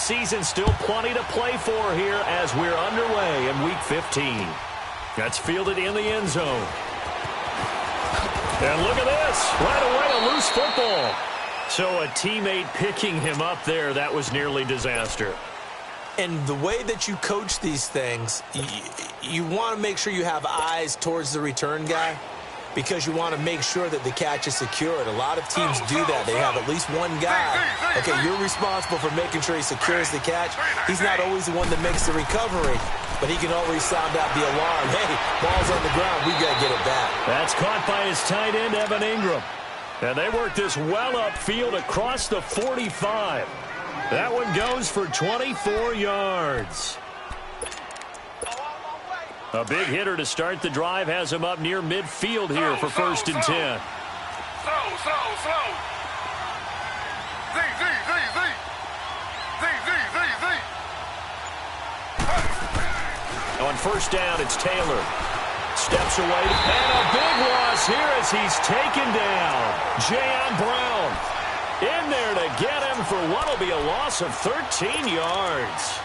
season, still plenty to play for here as we're underway in Week 15. That's fielded in the end zone. And look at this. Right away, a loose football. So a teammate picking him up there, that was nearly disaster. And the way that you coach these things, you want to make sure you have eyes towards the return guy because you want to make sure that the catch is secured. A lot of teams do that. They have at least one guy. Okay, you're responsible for making sure he secures the catch. He's not always the one that makes the recovery, but he can always sound out the alarm. Hey, ball's on the ground. We got to get it back. That's caught by his tight end, Evan Ingram. And they work this well upfield across the 45. That one goes for 24 yards. A big hitter to start the drive has him up near midfield here for 1st and 10. Slow. On 1st down, it's Taylor. Steps away, and a big loss here as he's taken down. Jayon Brown in there to get him for what will be a loss of 13 yards.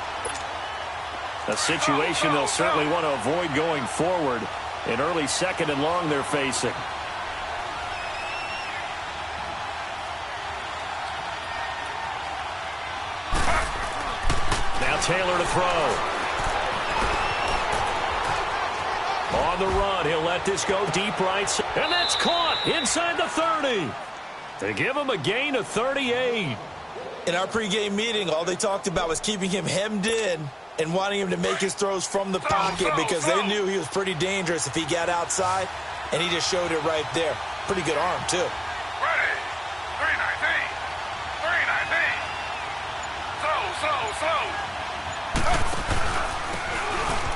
A situation they'll certainly want to avoid going forward. An early 2nd and long they're facing. Now Taylor to throw. On the run, he'll let this go deep right side. And that's caught inside the 30. They give him a gain of 38. In our pregame meeting, all they talked about was keeping him hemmed in and wanting him to make his throws from the pocket because they knew he was pretty dangerous if he got outside, and he just showed it right there. Pretty good arm, too. Ready. 319. Slow.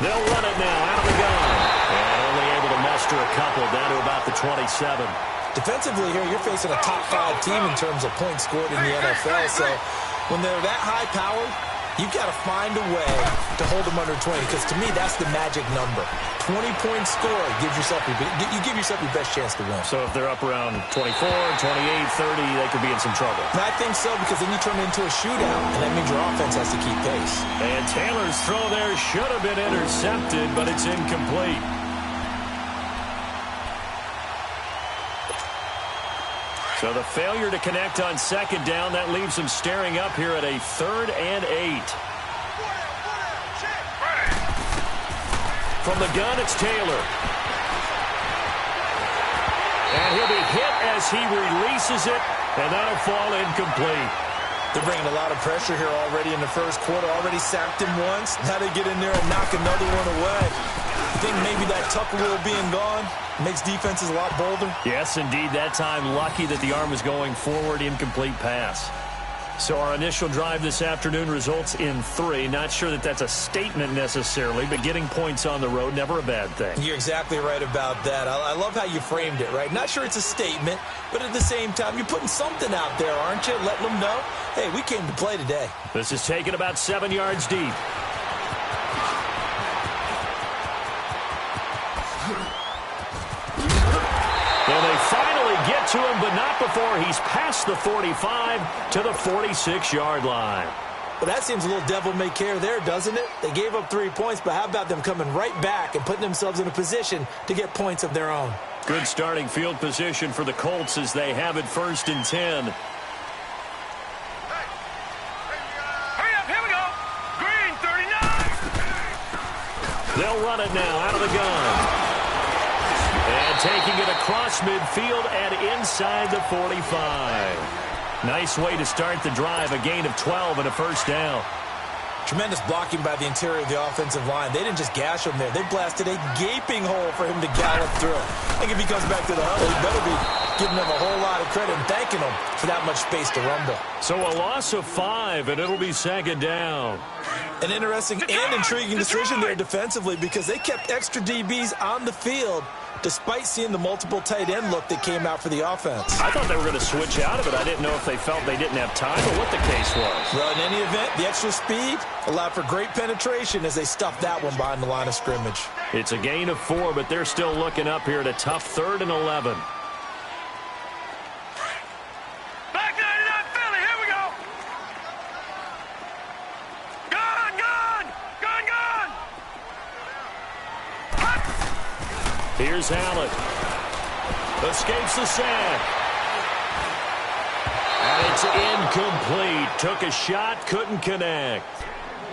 They'll run it now out of the gun. And only able to muster a couple down to about the 27. Defensively here, you're facing a top 5 team in terms of points scored in the NFL. So when they're that high-powered, you've got to find a way to hold them under 20, because to me, that's the magic number. 20 points scored, you give yourself your best chance to win. So if they're up around 24, 28, 30, they could be in some trouble. And I think so, because then you turn it into a shootout, and that means your offense has to keep pace. And Taylor's throw there should have been intercepted, but it's incomplete. So the failure to connect on 2nd down, that leaves them staring up here at a 3rd and 8. From the gun, it's Taylor. And he'll be hit as he releases it, and that'll fall incomplete. They're bringing a lot of pressure here already in the 1st quarter. Already sacked him once. Now they get in there and knock another one away. I think maybe that tucker rule being gone makes defenses a lot bolder. Yes, indeed. That time, lucky that the arm was going forward. Incomplete pass. So our initial drive this afternoon results in 3. Not sure that that's a statement necessarily, but getting points on the road, never a bad thing. You're exactly right about that. I love how you framed it, right? Not sure it's a statement, but at the same time, you're putting something out there, aren't you? Letting them know, hey, we came to play today. This is taken about 7 yards deep. And they finally get to him, but not before he's past the 45 to the 46-yard line. But that seems a little devil-may-care there, doesn't it? They gave up 3 points, but how about them coming right back and putting themselves in a position to get points of their own? Good starting field position for the Colts as they have it 1st and 10. Hurry up, here we go. Green, 39. They'll run it now out of the gun. And taking it across midfield and inside the 45. Nice way to start the drive. A gain of 12 and a 1st down. Tremendous blocking by the interior of the offensive line. They didn't just gash him there. They blasted a gaping hole for him to gallop through. I think if he comes back to the huddle, he better be giving them a whole lot of credit and thanking them for that much space to rumble. So a loss of 5, and it'll be 2nd down. An interesting and intriguing decision there defensively because they kept extra DBs on the field despite seeing the multiple tight end look that came out for the offense. I thought they were going to switch out of it. I didn't know if they felt they didn't have time or what the case was. Well, in any event, the extra speed allowed for great penetration as they stuffed that one behind the line of scrimmage. It's a gain of 4, but they're still looking up here at a tough 3rd and 11. Back 99 Philly, here we go. Here's Allen. Escapes the sack. And it's incomplete. Took a shot, couldn't connect.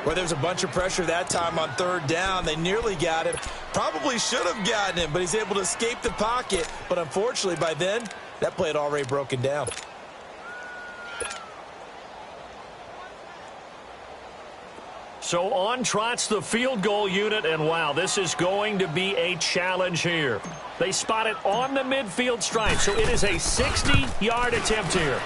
Well, there's a bunch of pressure that time on third down. They nearly got him. Probably should have gotten him, but he's able to escape the pocket. But unfortunately, by then, that play had already broken down. So on trots the field goal unit, and wow, this is going to be a challenge here. They spot it on the midfield stripe, so it is a 60-yard attempt here.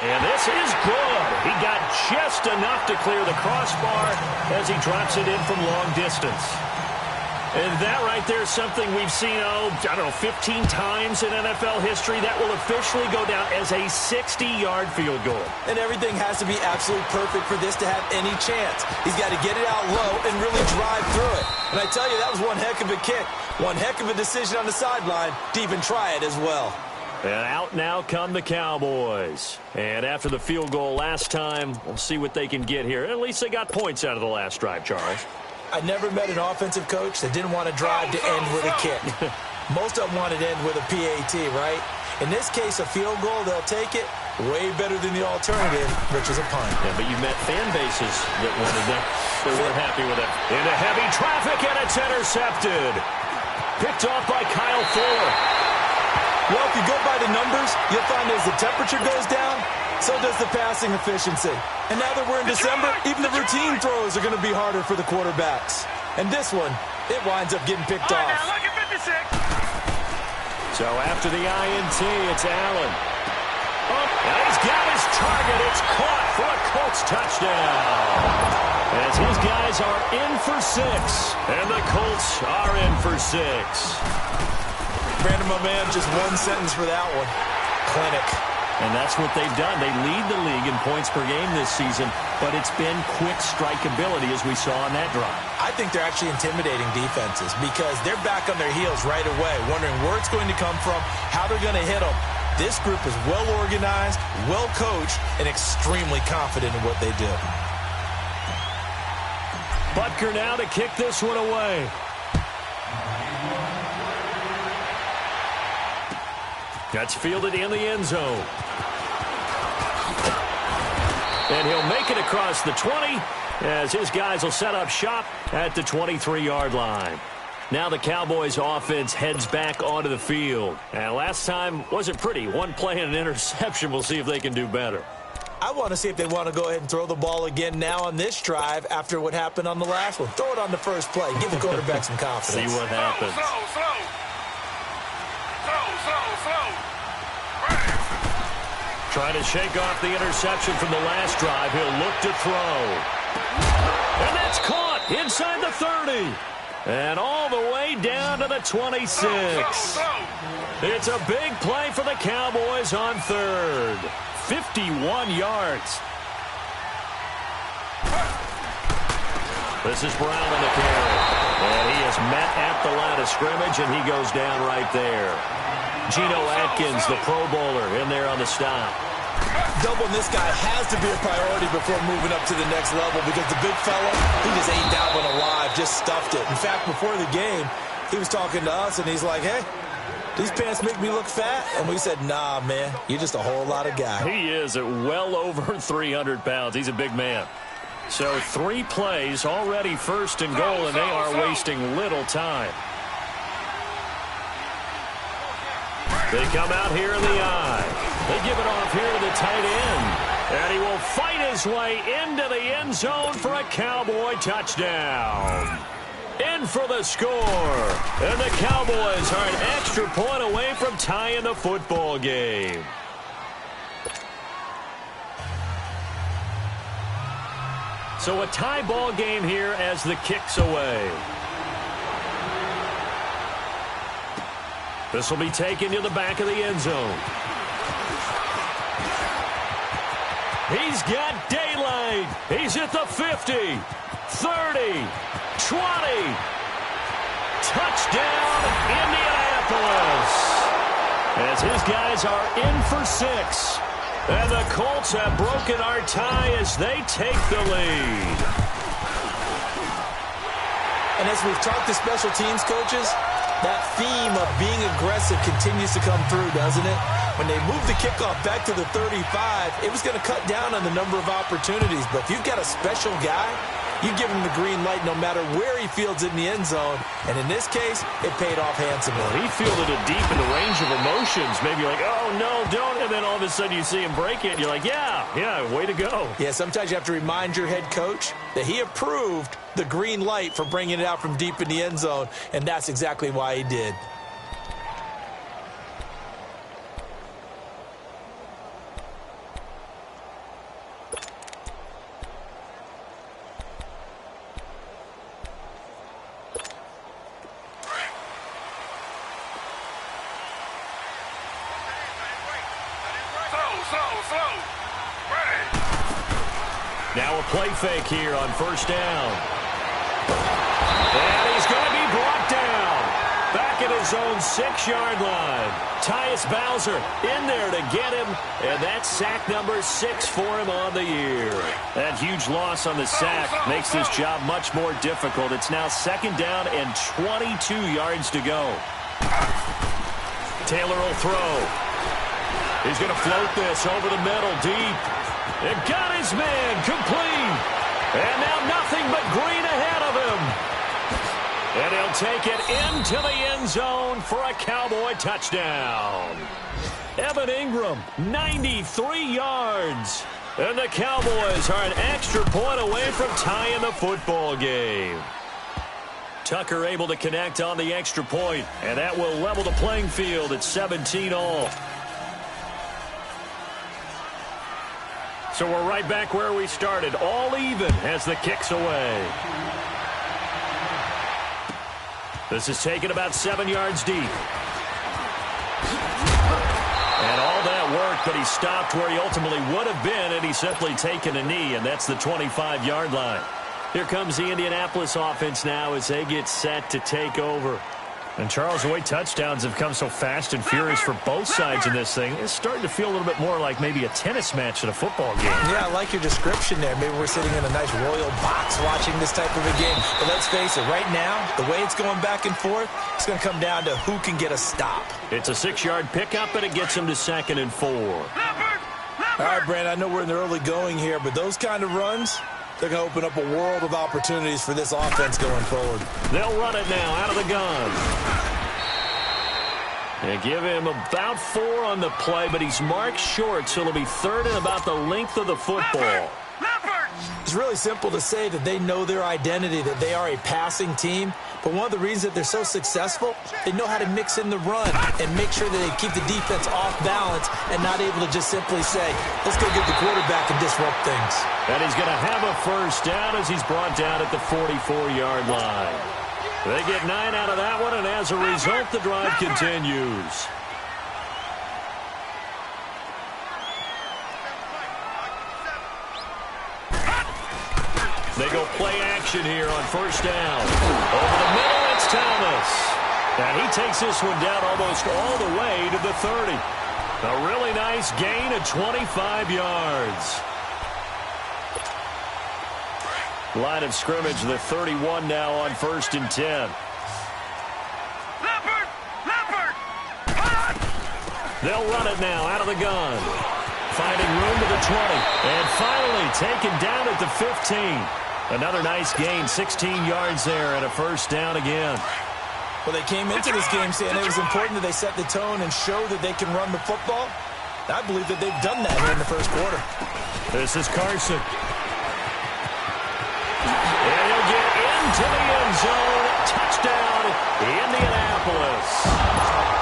And this is good. He got just enough to clear the crossbar as he drops it in from long distance. And that right there is something we've seen, 15 times in NFL history. That will officially go down as a 60-yard field goal. And everything has to be absolutely perfect for this to have any chance. He's got to get it out low and really drive through it. And I tell you, that was one heck of a kick. One heck of a decision on the sideline to even try it as well. And out now come the Cowboys. And after the field goal last time, we'll see what they can get here. At least they got points out of the last drive, Charles. I never met an offensive coach that didn't want to drive to end with a kick. Most of them wanted to end with a PAT, right? In this case, a field goal, they'll take it way better than the alternative, which is a punt. Yeah, but you met fan bases that wanted that. They weren't happy with it. Into heavy traffic, and it's intercepted. Picked off by Kyle Fuller. Well, if you go by the numbers, you'll find as the temperature goes down, so does the passing efficiency. And now that we're in December, even the routine throws are going to be harder for the quarterbacks. And this one, it winds up getting picked off. Now look at 56. So after the INT, it's Allen. Oh, and he's got his target. It's caught for a Colts touchdown. As his guys are in for 6, and the Colts are in for 6. Brandon, my man, just one sentence for that one. Clinic. And that's what they've done. They lead the league in points per game this season, but it's been quick strike ability as we saw on that drive. I think they're actually intimidating defenses because they're back on their heels right away, wondering where it's going to come from, how they're going to hit them. This group is well organized, well coached, and extremely confident in what they do. Butker now to kick this one away. That's fielded in the end zone. And he'll make it across the 20 as his guys will set up shop at the 23-yard line. Now the Cowboys offense heads back onto the field. And last time wasn't pretty. One play and an interception. We'll see if they can do better. I want to see if they want to go ahead and throw the ball again now on this drive after what happened on the last one. Throw it on the first play. Give the quarterback some confidence. See what happens. Slow. Trying to shake off the interception from the last drive. He'll look to throw. And that's caught inside the 30. And all the way down to the 26. It's a big play for the Cowboys on third. 51 yards. This is Brown in the carry. And he is met at the line of scrimmage, and he goes down right there. Geno Atkins, the Pro Bowler, in there on the stop. Doubling this guy has to be a priority before moving up to the next level because the big fella, he just ain't that one alive, just stuffed it. In fact, before the game, he was talking to us, and he's like, hey, these pants make me look fat. And we said, nah, man, you're just a whole lot of guy. He is at well over 300 pounds. He's a big man. So 3 plays, already first and goal, and they are wasting little time. They come out here in the eye. They give it off here to the tight end. And he will fight his way into the end zone for a Cowboy touchdown. In for the score. And the Cowboys are an extra point away from tying the football game. So a tie ball game here as the kick's away. This will be taken to the back of the end zone. He's got daylight. He's at the 50, 30, 20. Touchdown, Indianapolis. As his guys are in for 6. And the Colts have broken our tie as they take the lead. And as we've talked to special teams coaches, that theme of being aggressive continues to come through, doesn't it? When they moved the kickoff back to the 35, it was going to cut down on the number of opportunities. But if you've got a special guy, you give him the green light no matter where he fields it in the end zone. And in this case, it paid off handsomely. Well, he fielded it deep in the range of emotions. Maybe like, oh, no, don't. And then all of a sudden you see him break it. And you're like, yeah, way to go. Yeah, sometimes you have to remind your head coach that he approved the green light for bringing it out from deep in the end zone. And that's exactly why he did. Now a play fake here on first down. And he's going to be brought down. Back at his own 6-yard line. Tyus Bowser in there to get him. And that's sack number 6 for him on the year. That huge loss on the sack makes this job much more difficult. It's now 2nd down and 22 yards to go. Taylor will throw. He's going to float this over the middle deep. It got his man complete. And now nothing but green ahead of him. And he'll take it into the end zone for a Cowboy touchdown. Evan Ingram, 93 yards. And the Cowboys are an extra point away from tying the football game. Tucker able to connect on the extra point, and that will level the playing field at 17-all. So we're right back where we started, all even as the kick's away. This is taken about 7 yards deep. And all that worked, but he stopped where he ultimately would have been, and he's simply taken a knee, and that's the 25-yard line. Here comes the Indianapolis offense now as they get set to take over. And, Charles, the way touchdowns have come so fast and furious for both sides in this thing, it's starting to feel a little bit more like maybe a tennis match in a football game. Yeah, I like your description there. Maybe we're sitting in a nice royal box watching this type of a game. But let's face it, right now, the way it's going back and forth, it's going to come down to who can get a stop. It's a 6-yard pickup, and it gets him to 2nd and 4. All right, Brandon, I know we're in the early going here, but those kind of runs, they're going to open up a world of opportunities for this offense going forward. They'll run it now out of the gun. They give him about 4 on the play, but he's marked short, so it'll be 3rd and about the length of the football. It's really simple to say that they know their identity, that they are a passing team. But one of the reasons that they're so successful, they know how to mix in the run and make sure that they keep the defense off balance and not able to just simply say, let's go get the quarterback and disrupt things. And he's going to have a first down as he's brought down at the 44-yard line. They get 9 out of that one, and as a result, the drive continues. They go play action here on first down. Over the middle, it's Thomas. And he takes this one down almost all the way to the 30. A really nice gain of 25 yards. Line of scrimmage, the 31 now on 1st and 10. They'll run it now out of the gun. Finding room to the 20. And finally taken down at the 15. Another nice gain, 16 yards there, and a first down again. Well, they came into this game saying it was important that they set the tone and show that they can run the football. I believe that they've done that here in the first quarter. This is Carson. And he'll get into the end zone. Touchdown, Indianapolis.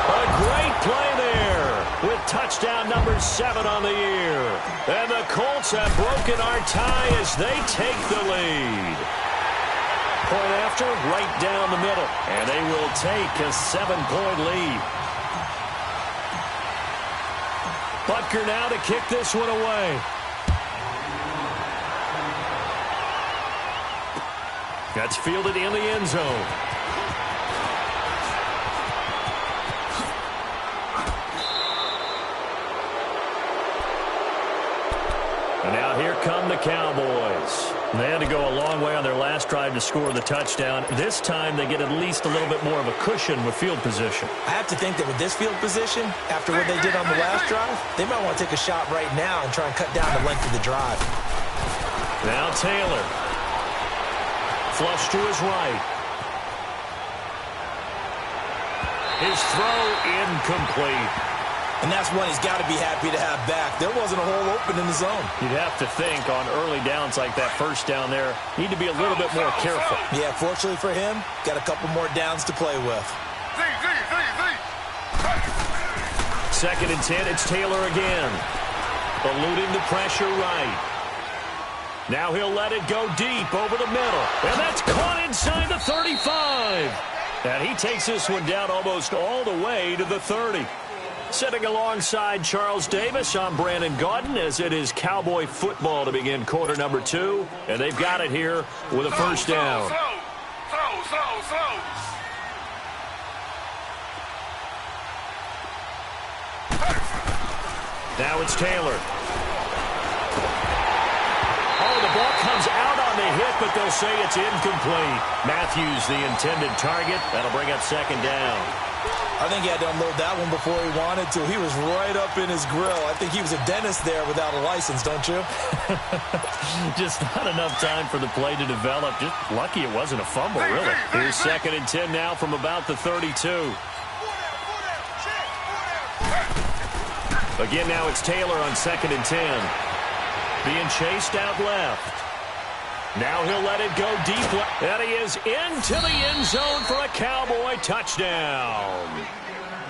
A great play there with touchdown number 7 on the year. And the Colts have broken our tie as they take the lead. Point after, right down the middle. And they will take a 7-point lead. Butker now to kick this one away. That's fielded in the end zone. And now here come the Cowboys. They had to go a long way on their last drive to score the touchdown. This time they get at least a little bit more of a cushion with field position. I have to think that with this field position, after what they did on the last drive, they might want to take a shot right now and try and cut down the length of the drive. Now Taylor. Flush to his right. His throw incomplete. And that's one he's got to be happy to have back. There wasn't a hole open in the zone. You'd have to think on early downs like that first down there, need to be a little bit more careful. Yeah, fortunately for him, got a couple more downs to play with. Second and 10, it's Taylor again. Eluding the pressure right. Now he'll let it go deep over the middle. And that's caught inside the 35. And he takes this one down almost all the way to the 30. Sitting alongside Charles Davis, I'm Brandon Gaudin as it is Cowboy football to begin quarter number 2. And they've got it here with a first down. Now it's Taylor. Oh, the ball comes out on the hit, but they'll say it's incomplete. Matthews, the intended target. That'll bring up second down. I think he had to unload that one before he wanted to. He was right up in his grill. I think he was a dentist there without a license, don't you? Just not enough time for the play to develop. Just lucky it wasn't a fumble, really. Here's second and 10 now from about the 32. Again, now it's Taylor on second and 10. Being chased out left. Now he'll let it go deep. And he is into the end zone for a Cowboy touchdown.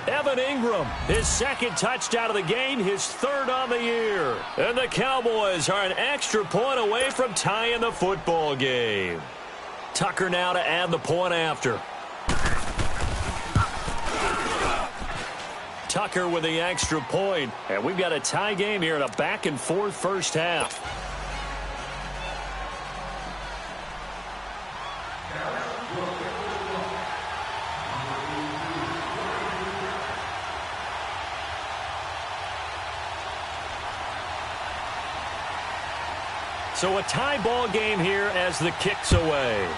Evan Ingram, his second touchdown of the game, his third on the year. And the Cowboys are an extra point away from tying the football game. Tucker now to add the point after. Tucker with the extra point. And we've got a tie game here in a back-and-forth first half. So a tie ball game here as the kick's away.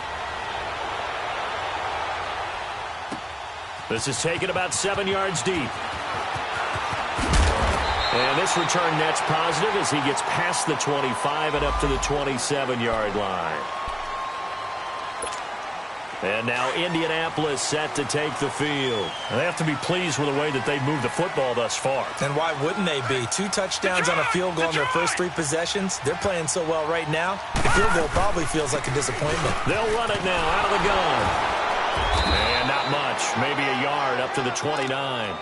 This is taken about 7 yards deep. And this return net's positive as he gets past the 25 and up to the 27-yard line. And now Indianapolis set to take the field. And they have to be pleased with the way that they've moved the football thus far. And why wouldn't they be? 2 touchdowns on a field goal in their first 3 possessions. They're playing so well right now. The field goal probably feels like a disappointment. They'll run it now out of the gun. And not much. Maybe a yard up to the 29.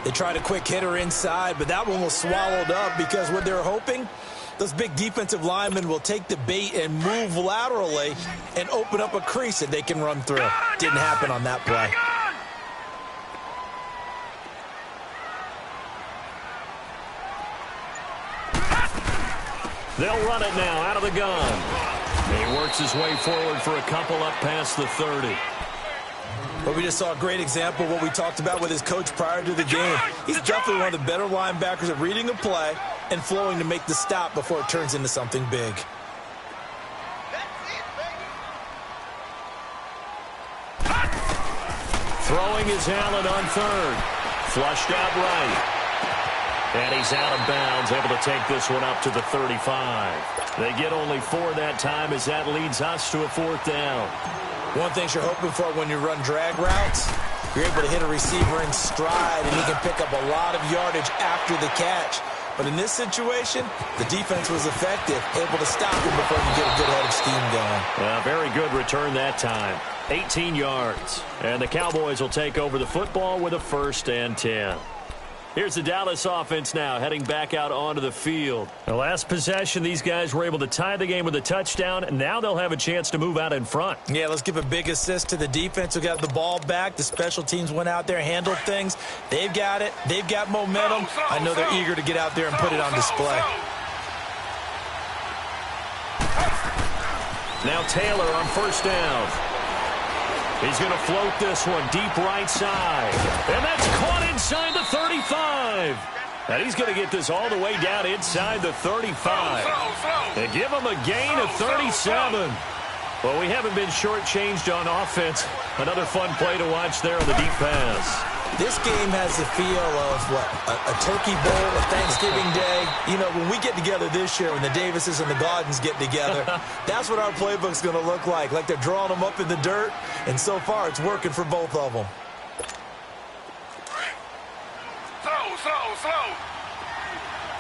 They tried a quick hitter inside, but that one was swallowed up because what they're hoping, those big defensive linemen will take the bait and move laterally and open up a crease that they can run through. Didn't happen on that play. They'll run it now out of the gun. He works his way forward for a couple up past the 30. But we just saw a great example of what we talked about with his coach prior to the game. He's definitely one of the better linebackers at reading a play and flowing to make the stop before it turns into something big. Throwing is Allen on third. Flushed out right. And he's out of bounds, able to take this one up to the 35. They get only 4 that time as that leads us to a 4th down. One thing you're hoping for when you run drag routes, you're able to hit a receiver in stride, and he can pick up a lot of yardage after the catch. But in this situation, the defense was effective, able to stop him before he could get a good head of steam going. Very good return that time. 18 yards. And the Cowboys will take over the football with a 1st and 10. Here's the Dallas offense now, heading back out onto the field. The last possession, these guys were able to tie the game with a touchdown, and now they'll have a chance to move out in front. Yeah, let's give a big assist to the defense who got the ball back. The special teams went out there, handled things. They've got it. They've got momentum. I know they're eager to get out there and put it on display. Now Taylor on 1st down. He's going to float this one deep right side. And that's caught inside the 35. And he's going to get this all the way down inside the 35. They give him a gain of 37. Well, we haven't been shortchanged on offense. Another fun play to watch there on the deep pass. This game has the feel of, what, a turkey bowl, a Thanksgiving day. You know, when we get together this year, when the Davises and the Gaudens get together, that's what our playbook's going to look like. Like they're drawing them up in the dirt, and so far it's working for both of them. Slow.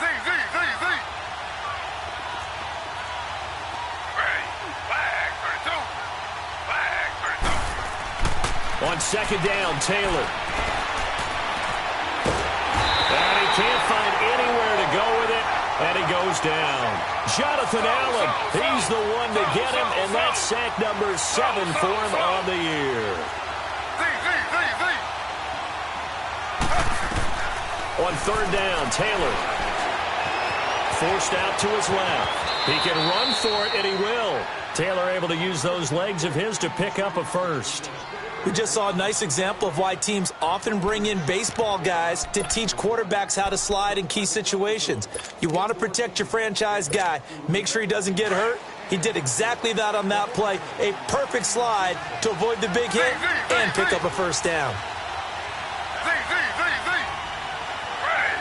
Z. Ready. Flag 32. On second down, Taylor. And he can't find anywhere to go with it, and he goes down. Jonathan Allen, he's the one to get him, and that's sack number 7 for him on the year. Z. On third down, Taylor. Forced out to his left. He can run for it, and he will. Taylor able to use those legs of his to pick up a first. We just saw a nice example of why teams often bring in baseball guys to teach quarterbacks how to slide in key situations. You want to protect your franchise guy. Make sure he doesn't get hurt. He did exactly that on that play. A perfect slide to avoid the big hit and pick up a first down. Z. Ready.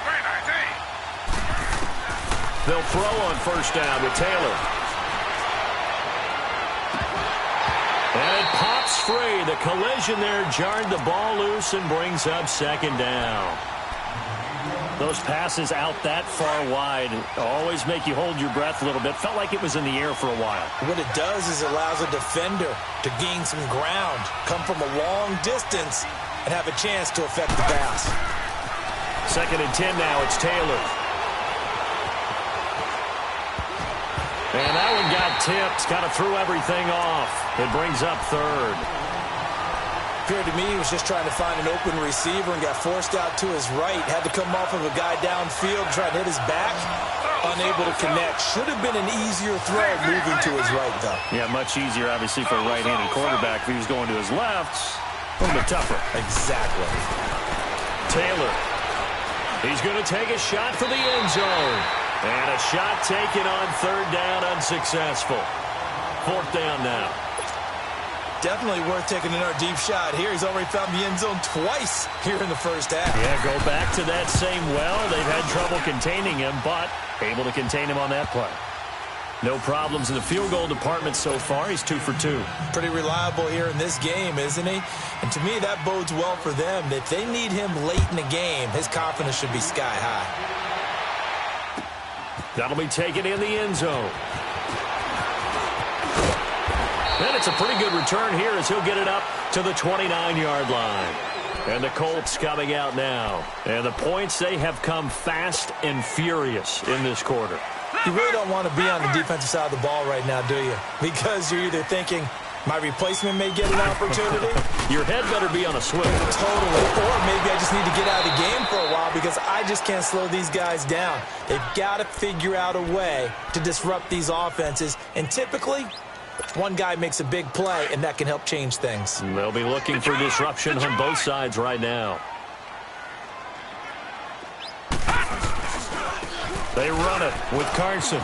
319. They'll throw on first down with Taylor. And it pops free. The collision there jarred the ball loose and brings up second down. Those passes out that far wide always make you hold your breath a little bit. Felt like it was in the air for a while. What it does is it allows a defender to gain some ground, come from a long distance, and have a chance to affect the pass. Second and 10 now. It's Taylor. And that one got tipped. Kind of threw everything off. It brings up third. Appeared to me he was just trying to find an open receiver and got forced out to his right. Had to come off of a guy downfield, trying to hit his back. Unable to connect. Should have been an easier throw moving to his right, though. Yeah, much easier, obviously, for a right-handed quarterback. If he was going to his left, a little bit tougher. Exactly. Taylor. He's going to take a shot for the end zone. And a shot taken on third down, unsuccessful. Fourth down now. Definitely worth taking another deep shot here. He's already found the end zone twice here in the first half. Yeah, go back to that same well. They've had trouble containing him, but able to contain him on that play. No problems in the field goal department so far. He's 2 for 2. Pretty reliable here in this game, isn't he? And to me, that bodes well for them. If they need him late in the game, his confidence should be sky high. That'll be taken in the end zone. And it's a pretty good return here as he'll get it up to the 29-yard line. And the Colts coming out now. And the points, they have come fast and furious in this quarter. You really don't want to be on the defensive side of the ball right now, do you? Because you're either thinking, my replacement may get an opportunity. Your head better be on a swivel. Totally. Or maybe I just need to get out of the game for a while because I just can't slow these guys down. They've got to figure out a way to disrupt these offenses. And typically, one guy makes a big play, and that can help change things. They'll be looking for disruption on both sides right now. They run it with Carson.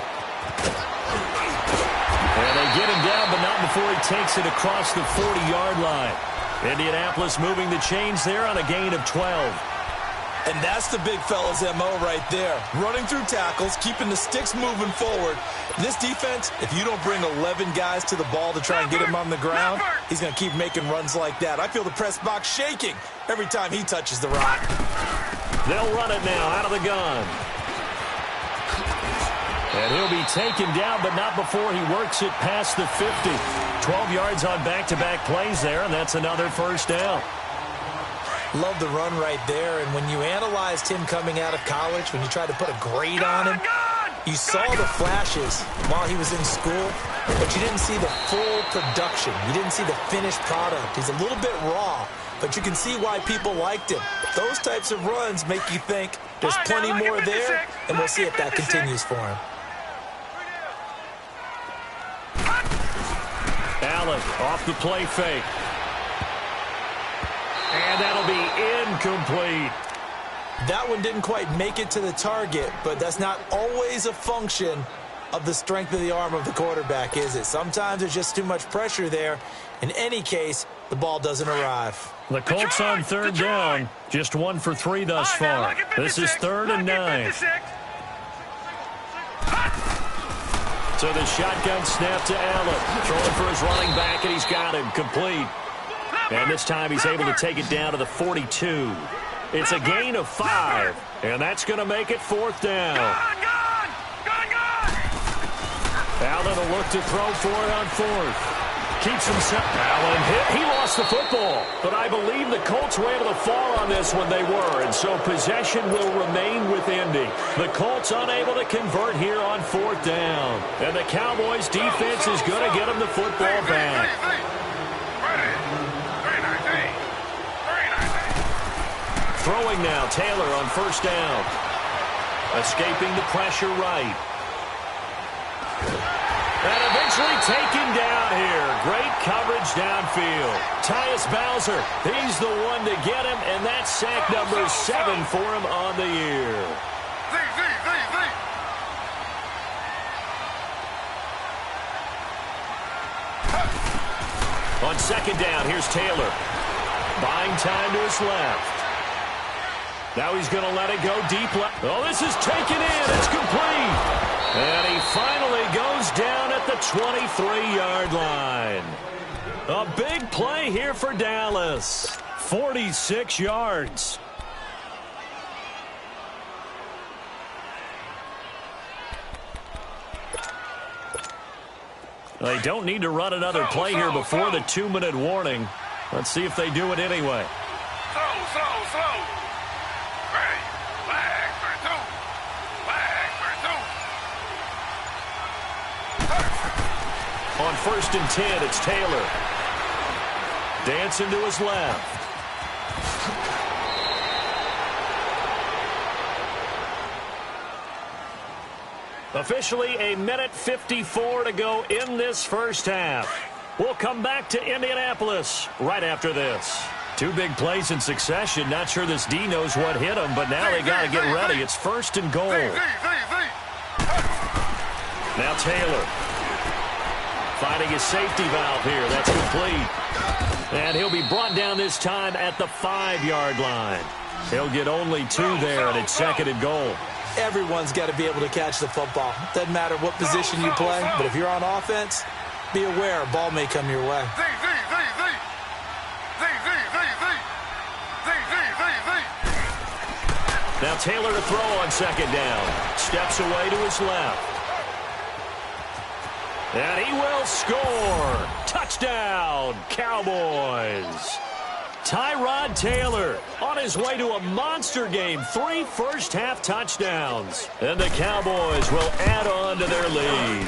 And they get him down, but not before he takes it across the 40-yard line. Indianapolis moving the chains there on a gain of 12. And that's the big fella's MO right there. Running through tackles, keeping the sticks moving forward. This defense, if you don't bring 11 guys to the ball to try and get him on the ground, he's going to keep making runs like that. I feel the press box shaking every time he touches the rock. They'll run it now out of the gun. And he'll be taken down, but not before he works it past the 50. 12 yards on back-to-back plays there, and that's another first down. Love the run right there, and when you analyzed him coming out of college, when you tried to put a grade on him, you saw the flashes while he was in school, but you didn't see the full production. You didn't see the finished product. He's a little bit raw, but you can see why people liked him. Those types of runs make you think there's plenty more there, and we'll see if that continues for him. Allen off the play fake. And that'll be incomplete. That one didn't quite make it to the target, but that's not always a function of the strength of the arm of the quarterback, is it? Sometimes there's just too much pressure there. In any case, the ball doesn't arrive. The Colts on third down. Just 1 for 3 thus far. This is 3rd and 9. So the shotgun snap to Allen. Throwing for his running back, and he's got him complete. And this time he's able to take it down to the 42. It's a gain of 5, and that's going to make it 4th down. Allen will look to throw for it on 4th. Keeps himself. Allen hit. He lost the football. But I believe the Colts were able to fall on this when they were. And so possession will remain with Indy. The Colts unable to convert here on 4th down. And the Cowboys defense is going to get them the football back. Throwing now. Taylor on 1st down. Escaping the pressure right. And eventually taken down here. Great coverage downfield. Tyus Bowser, he's the one to get him, and that's sack number 7 for him on the year. On 2nd down, here's Taylor. Buying time to his left. Now he's going to let it go deep left. Oh, this is taken in. It's complete. And he finally goes down at the 23-yard line. A big play here for Dallas. 46 yards. They don't need to run another play here before the 2-minute warning. Let's see if they do it anyway. Slow. Ready. Flag for 2. On 1st and 10, it's Taylor. Dancing to his left. Officially a minute 54 to go in this first half. We'll come back to Indianapolis right after this. 2 big plays in succession. Not sure this D knows what hit him, but now they got to get ready. It's 1st and goal. Now Taylor. Finding his safety valve here. That's complete. And he'll be brought down this time at the 5-yard line. He'll get only 2 there, and it's 2nd and goal. Everyone's got to be able to catch the football. Doesn't matter what position you play, but if you're on offense, be aware a ball may come your way. Now Taylor to throw on 2nd down. Steps away to his left. And he will score. Touchdown, Cowboys. Tyrod Taylor on his way to a monster game. 3 first-half touchdowns. And the Cowboys will add on to their lead.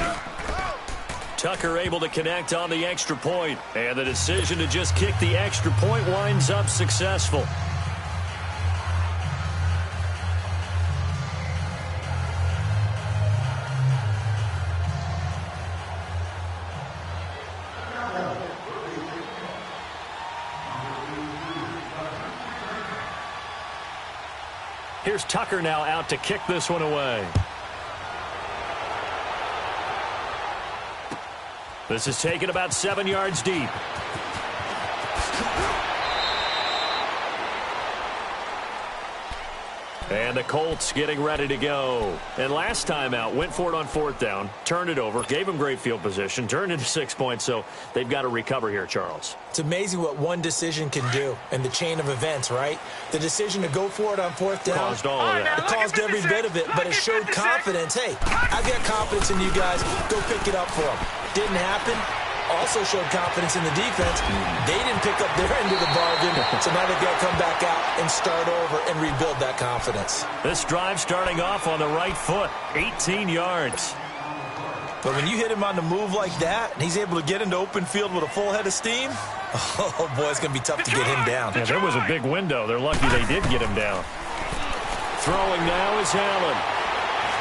Tucker able to connect on the extra point. And the decision to just kick the extra point winds up successful. Here's Tucker now out to kick this one away. This is taken about 7 yards deep. And the Colts getting ready to go. And last time out, went for it on 4th down, turned it over, gave them great field position, turned into 6 points, so they've got to recover here, Charles. It's amazing what one decision can do in the chain of events, right? The decision to go for it on 4th down. Caused all of that. It caused every bit of it, but it showed confidence. Hey, I've got confidence in you guys. Go pick it up for them. Didn't happen. Also showed confidence in the defense. They didn't pick up their end of the bargain, so now they've got to come back out and start over and rebuild that confidence. This drive starting off on the right foot, 18 yards. But when you hit him on the move like that, and he's able to get into open field with a full head of steam, oh, boy, it's going to be tough to get him down. Yeah, there was a big window. They're lucky they did get him down. Throwing now is Allen.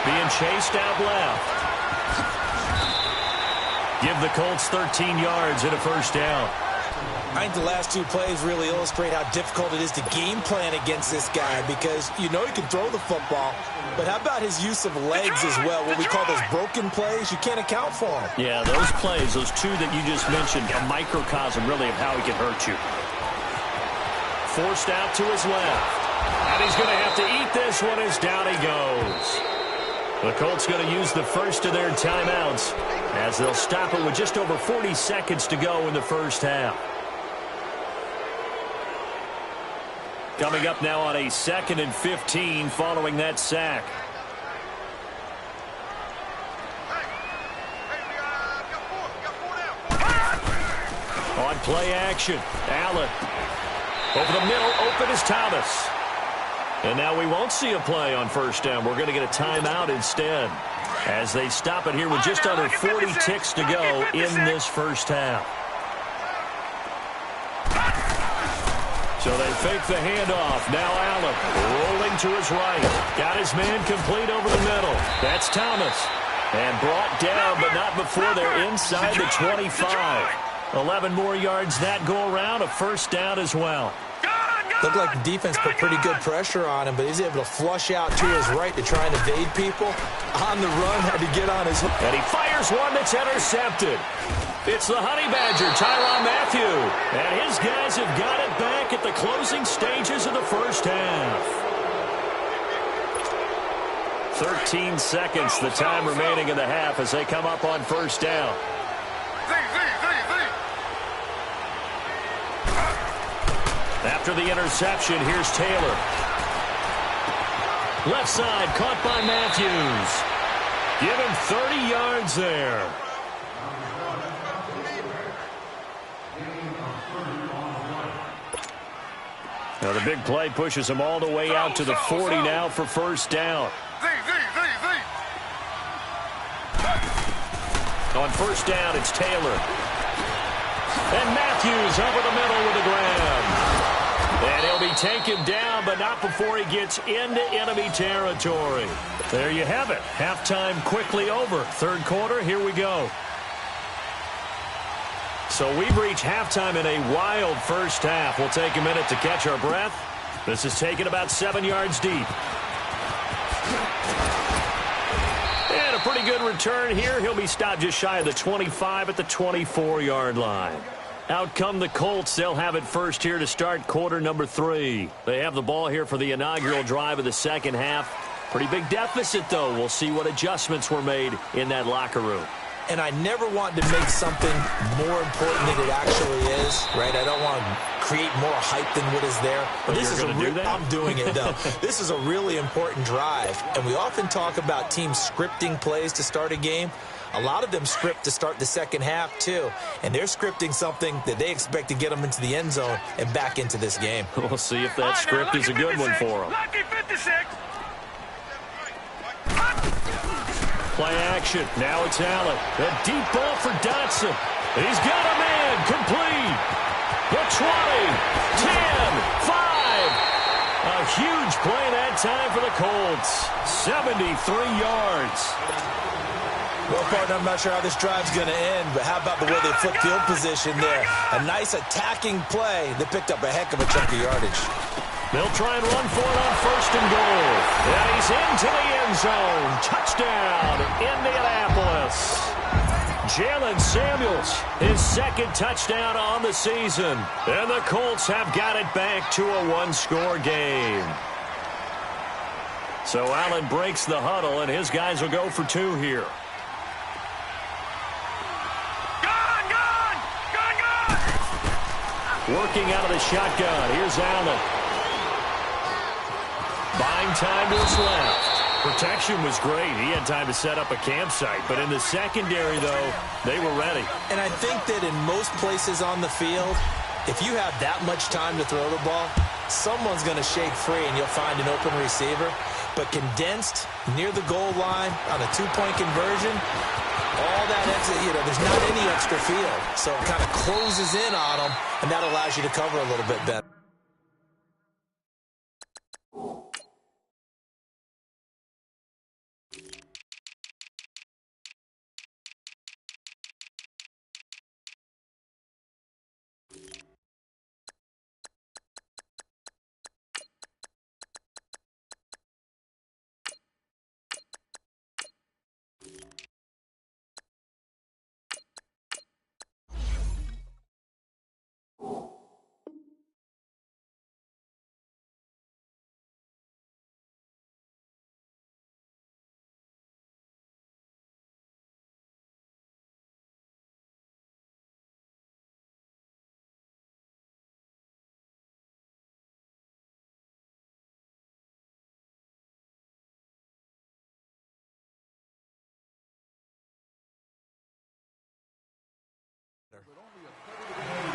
Being chased out left. Give the Colts 13 yards and a first down. I think the last two plays really illustrate how difficult it is to game plan against this guy because you know he can throw the football, but how about his use of legs as well, what we call those broken plays? You can't account for them. Yeah, those plays, those two that you just mentioned, a microcosm really of how he can hurt you. Forced out to his left. And he's going to have to eat this one as down he goes. The Colts going to use the first of their timeouts as they'll stop it with just over 40 seconds to go in the first half. Coming up now on a 2nd and 15 following that sack. On play action, Allen. Over the middle, open is Thomas. And now we won't see a play on first down. We're going to get a timeout instead as they stop it here with just under 40 ticks to go in this first half. So they fake the handoff. Now Allen rolling to his right. Got his man complete over the middle. That's Thomas. And brought down, but not before they're inside the 25. 11 more yards that go around. A first down as well. Looked like the defense put pretty good pressure on him, but he's able to flush out to his right to try and evade people. On the run, had to get on his... And he fires one that's intercepted. It's the Honey Badger, Tyrann Mathieu. And his guys have got it back at the closing stages of the first half. 13 seconds, the time remaining in the half as they come up on first down. After the interception, here's Taylor. Left side, caught by Matthews. Give him 30 yards there. Now the big play pushes him all the way out to the 40 now for first down. On first down, it's Taylor. And Matthews over the middle with a grab. And he'll be taken down, but not before he gets into enemy territory. There you have it. Halftime quickly over. Third quarter, here we go. So we've reached halftime in a wild first half. We'll take a minute to catch our breath. This is taken about 7 yards deep. And a pretty good return here. He'll be stopped just shy of the 25 at the 24-yard line. Out come the Colts. They'll have it first here to start quarter number 3. They have the ball here for the inaugural drive of the second half. Pretty big deficit, though. We'll see what adjustments were made in that locker room. And I never want to make something more important than it actually is, right? I don't want to create more hype than what is there. But this is I'm doing it, though. This is a really important drive. And we often talk about teams scripting plays to start a game. A lot of them script to start the second half, too. And they're scripting something that they expect to get them into the end zone and back into this game. We'll see if that script is a good one for them. Play action. Now it's Allen. A deep ball for Dotson. He's got a man. Complete. The 20, 10, 5. A huge play that time for the Colts. 73 yards. Well, partner, I'm not sure how this drive's going to end, but how about the way they flipped field position there? A nice attacking play that picked up a heck of a chunk of yardage. They'll try and run for it on first and goal. And he's into the end zone. Touchdown, Indianapolis. Jalen Samuels, his second touchdown on the season. And the Colts have got it back to a one-score game. So Allen breaks the huddle, and his guys will go for 2 here. Working out of the shotgun. Here's Allen. Buying time to his left. Protection was great. He had time to set up a campsite. But in the secondary, though, they were ready. And I think that in most places on the field, if you have that much time to throw the ball, someone's going to shake free and you'll find an open receiver. But condensed near the goal line on a two-point conversion, all that extra, there's not any extra field. So it kind of closes in on them, and that allows you to cover a little bit better.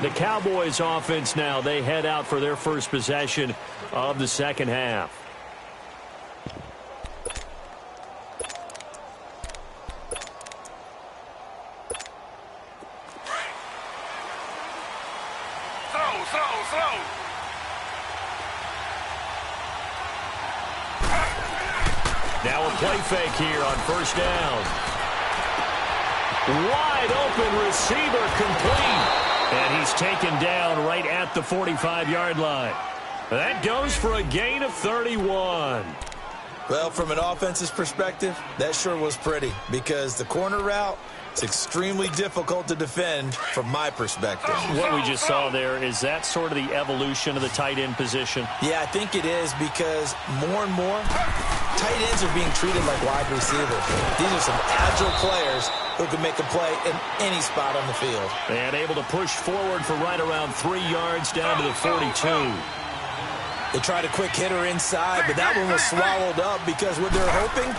The Cowboys offense now, they head out for their first possession of the second half. Throw. Now a play fake here on first down. Wide open receiver complete. And he's taken down right at the 45-yard line. That goes for a gain of 31. Well, from an offensive perspective, that sure was pretty because the corner route is extremely difficult to defend from my perspective. What we just saw there, is that sort of the evolution of the tight end position? Yeah, I think it is because more and more tight ends are being treated like wide receivers. These are some agile players who can make a play in any spot on the field. And able to push forward for right around 3 yards down to the 42. They tried a quick hitter inside, but that one was swallowed up because what they're hoping,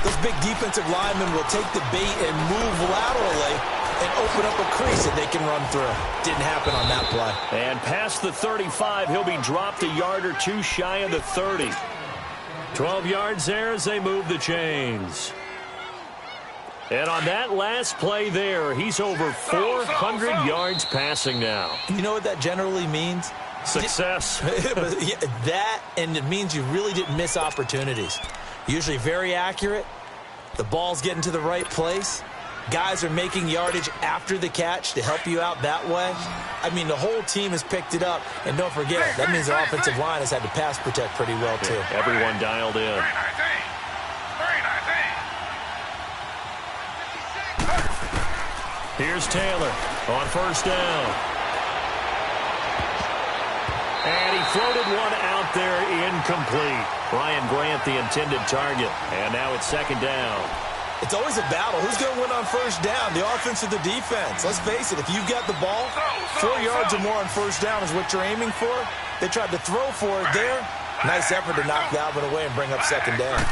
those big defensive linemen will take the bait and move laterally and open up a crease that they can run through. Didn't happen on that play. And past the 35, he'll be dropped a yard or two shy of the 30. 12 yards there as they move the chains. And on that last play there, he's over 400 yards passing now. You know what that generally means? Success. That, and it means you really didn't miss opportunities. Usually very accurate. The ball's getting to the right place. Guys are making yardage after the catch to help you out that way. I mean, the whole team has picked it up. And don't forget, that means the offensive line has had to pass protect pretty well, too. Everyone dialed in. Here's Taylor on first down. And he floated one out there incomplete. Brian Grant, the intended target. And now it's second down. It's always a battle. Who's going to win on first down, the offense or the defense? Let's face it, if you've got the ball, 4 yards or more on first down is what you're aiming for. They tried to throw for it there. Nice effort to knock that one away and bring up second down.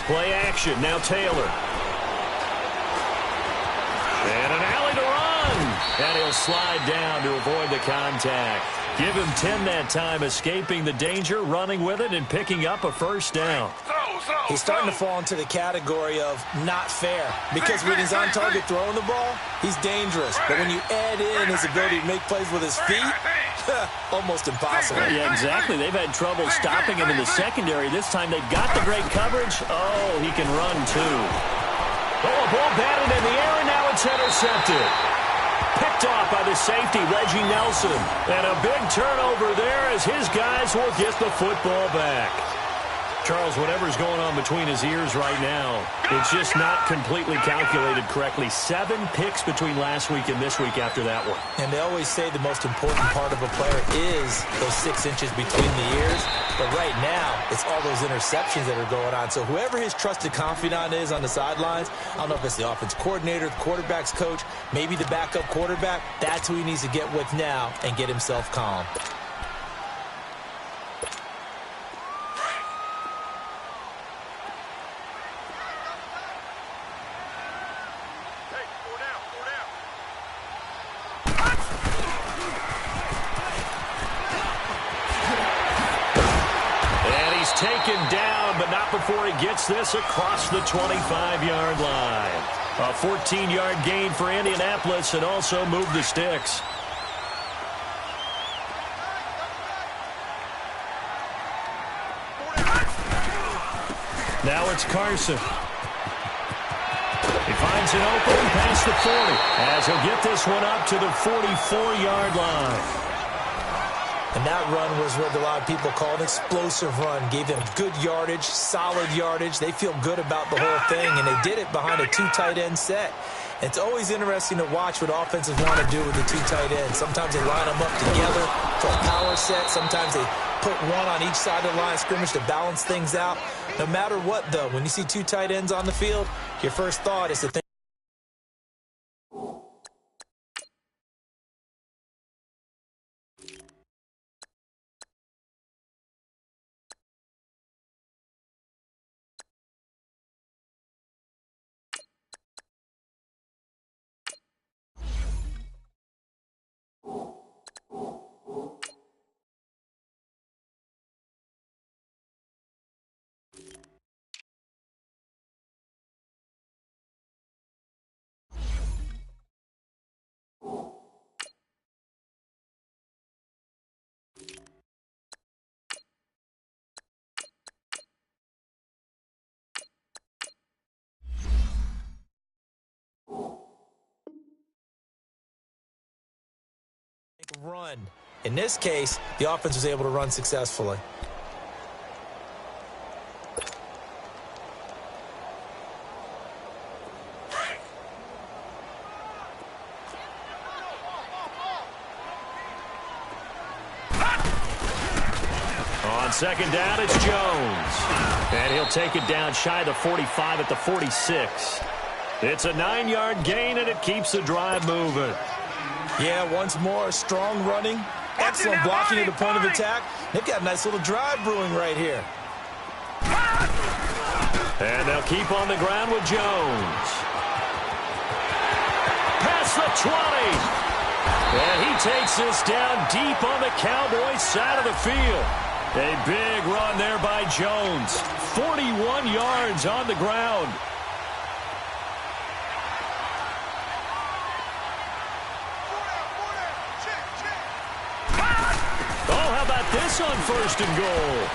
Play action. Now Taylor. And an alley to run. And he'll slide down to avoid the contact. Give him 10 that time, escaping the danger, running with it, and picking up a first down. He's starting to fall into the category of not fair because when he's on target throwing the ball, he's dangerous. But when you add in his ability to make plays with his feet, almost impossible. Yeah, exactly. They've had trouble stopping him in the secondary. This time they've got the great coverage. Oh, he can run too. Oh, a ball batted in the air, and now it's intercepted. Picked off by the safety, Reggie Nelson. And a big turnover there as his guys will get the football back. Charles, whatever's going on between his ears right now, it's just not completely calculated correctly. 7 picks between last week and this week after that one. And they always say the most important part of a player is those 6 inches between the ears. But right now, it's all those interceptions that are going on. So whoever his trusted confidant is on the sidelines, I don't know if it's the offense coordinator, the quarterback's coach, maybe the backup quarterback, that's who he needs to get with now and get himself calm. Taken down, but not before he gets this across the 25-yard line. A 14-yard gain for Indianapolis and also moved the sticks. Now it's Carson. He finds an opening past the 40 as he'll get this one up to the 44-yard line. And that run was what a lot of people call an explosive run. Gave them good yardage, solid yardage. They feel good about the whole thing, and they did it behind a 2 tight end set. It's always interesting to watch what offenses want to do with the 2 tight ends. Sometimes they line them up together for a power set. Sometimes they put one on each side of the line of scrimmage to balance things out. No matter what, though, when you see 2 tight ends on the field, your first thought is to think run. In this case, the offense was able to run successfully. On second down, it's Jones. And he'll take it down shy of the 45 at the 46. It's a 9-yard gain, and it keeps the drive moving. Yeah, once more, strong running, excellent blocking at the point of attack. They've got a nice little drive brewing right here. And they'll keep on the ground with Jones. Past the 20. And he takes this down deep on the Cowboys side of the field. A big run there by Jones. 41 yards on the ground. Oh, how about this on first and goal?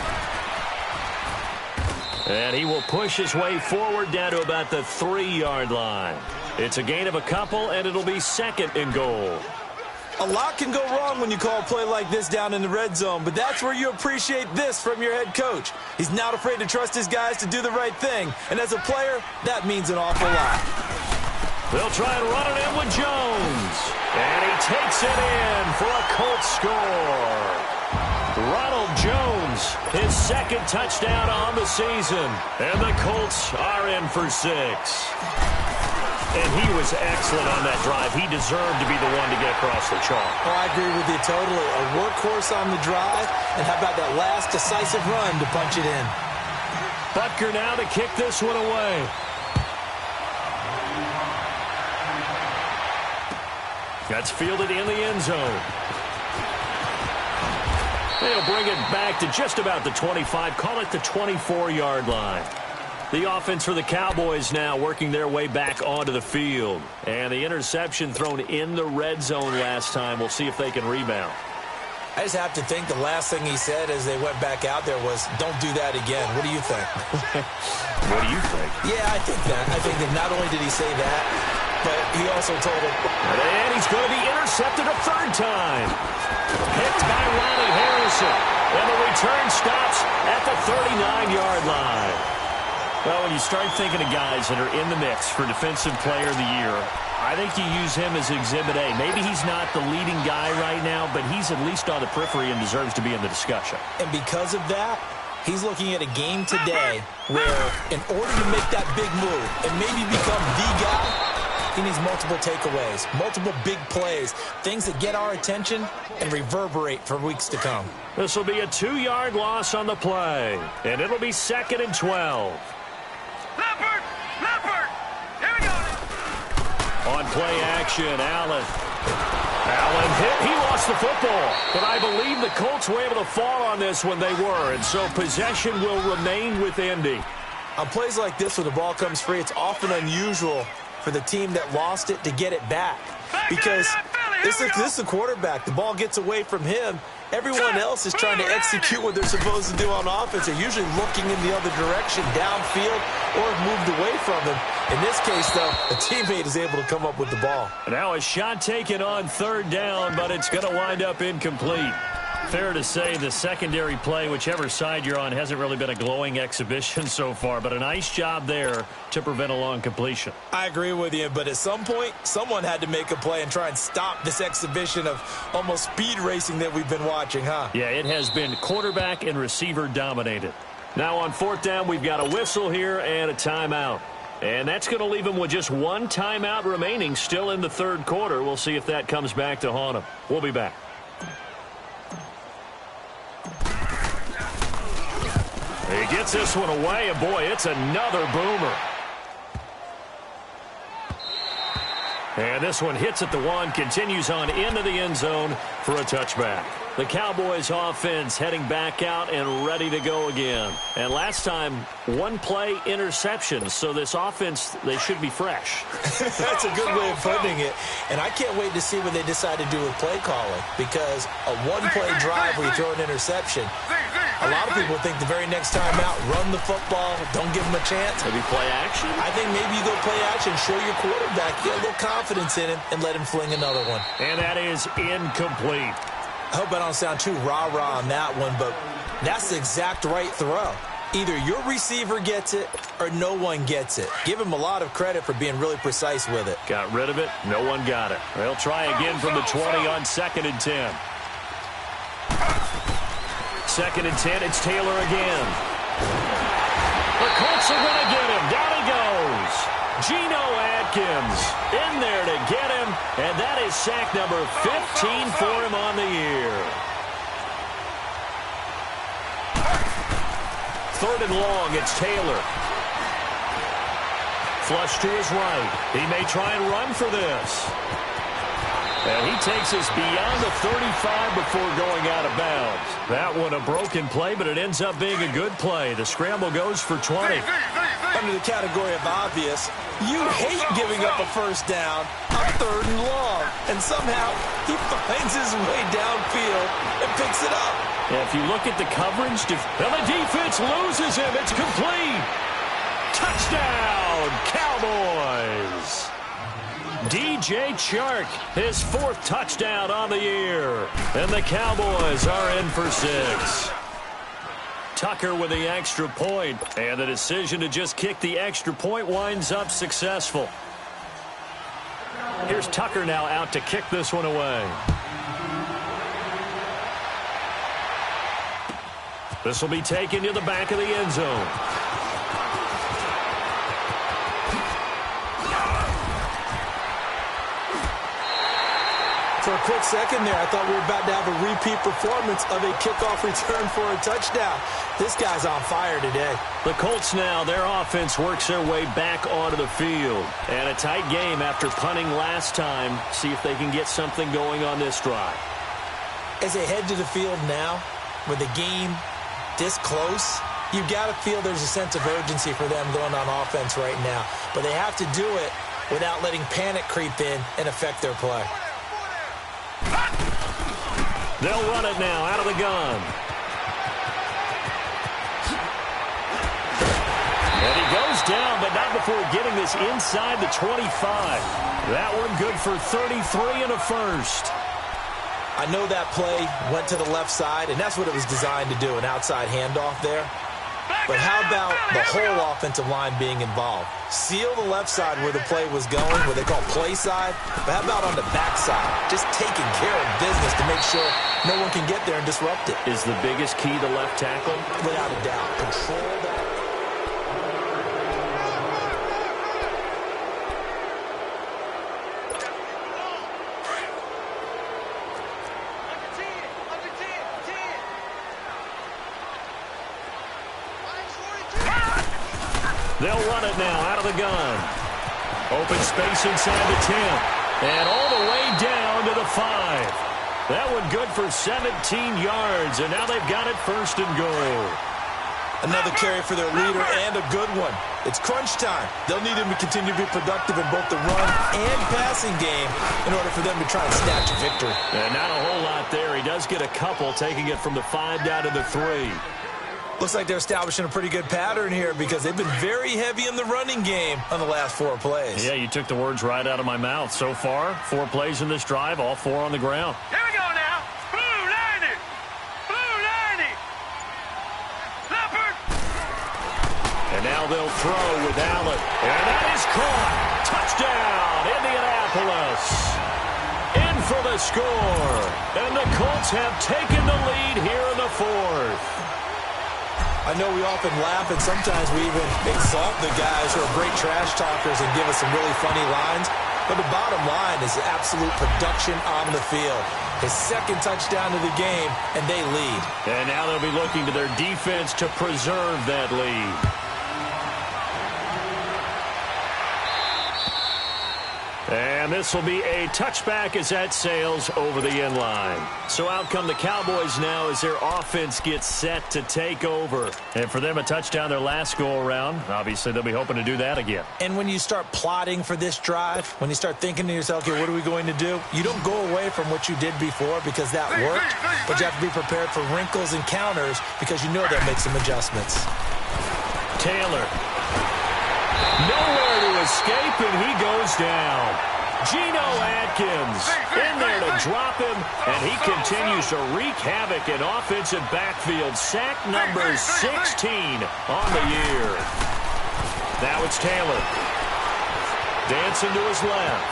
And he will push his way forward down to about the 3-yard line. It's a gain of a couple, and it'll be second and goal. A lot can go wrong when you call a play like this down in the red zone, but that's where you appreciate this from your head coach. He's not afraid to trust his guys to do the right thing, and as a player, that means an awful lot. They'll try and run it in with Jones, and he takes it in for a Colts score. Ronald Jones, his second touchdown on the season, and the Colts are in for 6. And he was excellent on that drive. He deserved to be the one to get across the chalk. Oh, I agree with you totally. A workhorse on the drive, and how about that last decisive run to punch it in? Butker now to kick this one away. That's fielded in the end zone. They'll bring it back to just about the 25, call it the 24-yard line. The offense for the Cowboys now working their way back onto the field. And the interception thrown in the red zone last time. We'll see if they can rebound. I just have to think the last thing he said as they went back out there was, don't do that again. What do you think? What do you think? Yeah, I think that. I think that not only did he say that, but he also told him. And he's going to be intercepted a third time. Picked by Ronnie Harrison. And the return stops at the 39-yard line. Well, when you start thinking of guys that are in the mix for Defensive Player of the Year, I think you use him as Exhibit A. Maybe he's not the leading guy right now, but he's at least on the periphery and deserves to be in the discussion. And because of that, he's looking at a game today where in order to make that big move and maybe become the guy, he needs multiple takeaways, multiple big plays, things that get our attention and reverberate for weeks to come. This will be a 2-yard loss on the play, and it'll be second and 12. Leopard! Here we go! On play action, Allen hit. He lost the football, but I believe the Colts were able to fall on this when they were, and so possession will remain with Indy. On plays like this where the ball comes free, it's often unusual for the team that lost it to get it back because this is the quarterback. The ball gets away from him. Everyone else is trying to execute what they're supposed to do on offense. They're usually looking in the other direction, downfield, or moved away from him. In this case, though, a teammate is able to come up with the ball. Now a shot taken on third down, but it's going to wind up incomplete. Fair to say the secondary play, whichever side you're on, hasn't really been a glowing exhibition so far, but a nice job there to prevent a long completion. I agree with you, but at some point, someone had to make a play and try and stop this exhibition of almost speed racing that we've been watching, huh? Yeah, it has been quarterback and receiver dominated. Now on fourth down, we've got a whistle here and a timeout. And that's going to leave him with just one timeout remaining still in the third quarter. We'll see if that comes back to haunt him. We'll be back. He gets this one away, and boy, it's another boomer. And this one hits at the 1, continues on into the end zone for a touchback. The Cowboys offense heading back out and ready to go again. And last time, one play interception, so this offense, they should be fresh. That's a good way of putting it. And I can't wait to see what they decide to do with play calling, because a one-play drive where you throw an interception, A lot of people think the very next time out, run the football, don't give him a chance. Maybe play action? I think maybe you go play action, show your quarterback, get a little confidence in him, and let him fling another one. And that is incomplete. I hope I don't sound too rah-rah on that one, but that's the exact right throw. Either your receiver gets it or no one gets it. Give him a lot of credit for being really precise with it. Got rid of it. No one got it. They'll try again from the 20 on 2nd and 10. 2nd and 10, it's Taylor again. The Colts are going to get him. Down he goes. Geno Atkins in there to get him, and that is sack number 15 for him on the year. 3rd and long, it's Taylor. Flush to his right. He may try and run for this. And he takes us beyond the 35 before going out of bounds. That one a broken play, but it ends up being a good play. The scramble goes for 20. Under the category of obvious, you hate giving up a first down on 3rd and long. And somehow he finds his way downfield and picks it up. And if you look at the coverage, and the defense loses him. It's complete. Touchdown, Cowboys. DJ Chark, his 4th touchdown on the year. And the Cowboys are in for 6. Tucker with the extra point, and the decision to just kick the extra point winds up successful. Here's Tucker now out to kick this one away. This will be taken to the back of the end zone. For a quick second there, I thought we were about to have a repeat performance of a kickoff return for a touchdown. This guy's on fire today. The Colts now, their offense works their way back onto the field. And a tight game after punting last time. See if they can get something going on this drive. As they head to the field now, with the game this close, you've got to feel there's a sense of urgency for them going on offense right now. But they have to do it without letting panic creep in and affect their play. They'll run it now out of the gun. And he goes down, but not before getting this inside the 25. That one good for 33 and a first. I know that play went to the left side, and that's what it was designed to do, an outside handoff there. But how about the whole offensive line being involved? Seal the left side where the play was going, what they call play side. But how about on the back side? Just taking care of business to make sure no one can get there and disrupt it. Is the biggest key the left tackle? Without a doubt. Control that. They'll run it now out of the gun. Open space inside the 10. And all the way down to the 5. That one good for 17 yards. And now they've got it 1st and goal. Another carry for their leader and a good one. It's crunch time. They'll need him to continue to be productive in both the run and passing game in order for them to try and snatch a victory. And not a whole lot there. He does get a couple, taking it from the 5 down to the 3. Looks like they're establishing a pretty good pattern here because they've been very heavy in the running game on the last 4 plays. Yeah, you took the words right out of my mouth. So far, 4 plays in this drive, all 4 on the ground. Here we go now. Blue 90. Blue 90. Leopard. And now they'll throw with Allen. And that is caught. Touchdown, Indianapolis. In for the score. And the Colts have taken the lead here in the 4th. I know we often laugh, and sometimes we even exalt the guys who are great trash talkers and give us some really funny lines. But the bottom line is absolute production on the field. His 2nd touchdown of the game, and they lead. And now they'll be looking to their defense to preserve that lead. And this will be a touchback as that sails over the end line. So out come the Cowboys now as their offense gets set to take over. And for them, a touchdown their last go-around. Obviously, they'll be hoping to do that again. And when you start plotting for this drive, when you start thinking to yourself, okay, what are we going to do? You don't go away from what you did before because that worked, but you have to be prepared for wrinkles and counters because you know they'll make some adjustments. Taylor. Nowhere to escape, and he goes down. Geno Atkins in there to drop him, and he continues to wreak havoc in offensive backfield. Sack number 16 on the year. Now it's Taylor. Dancing to his left.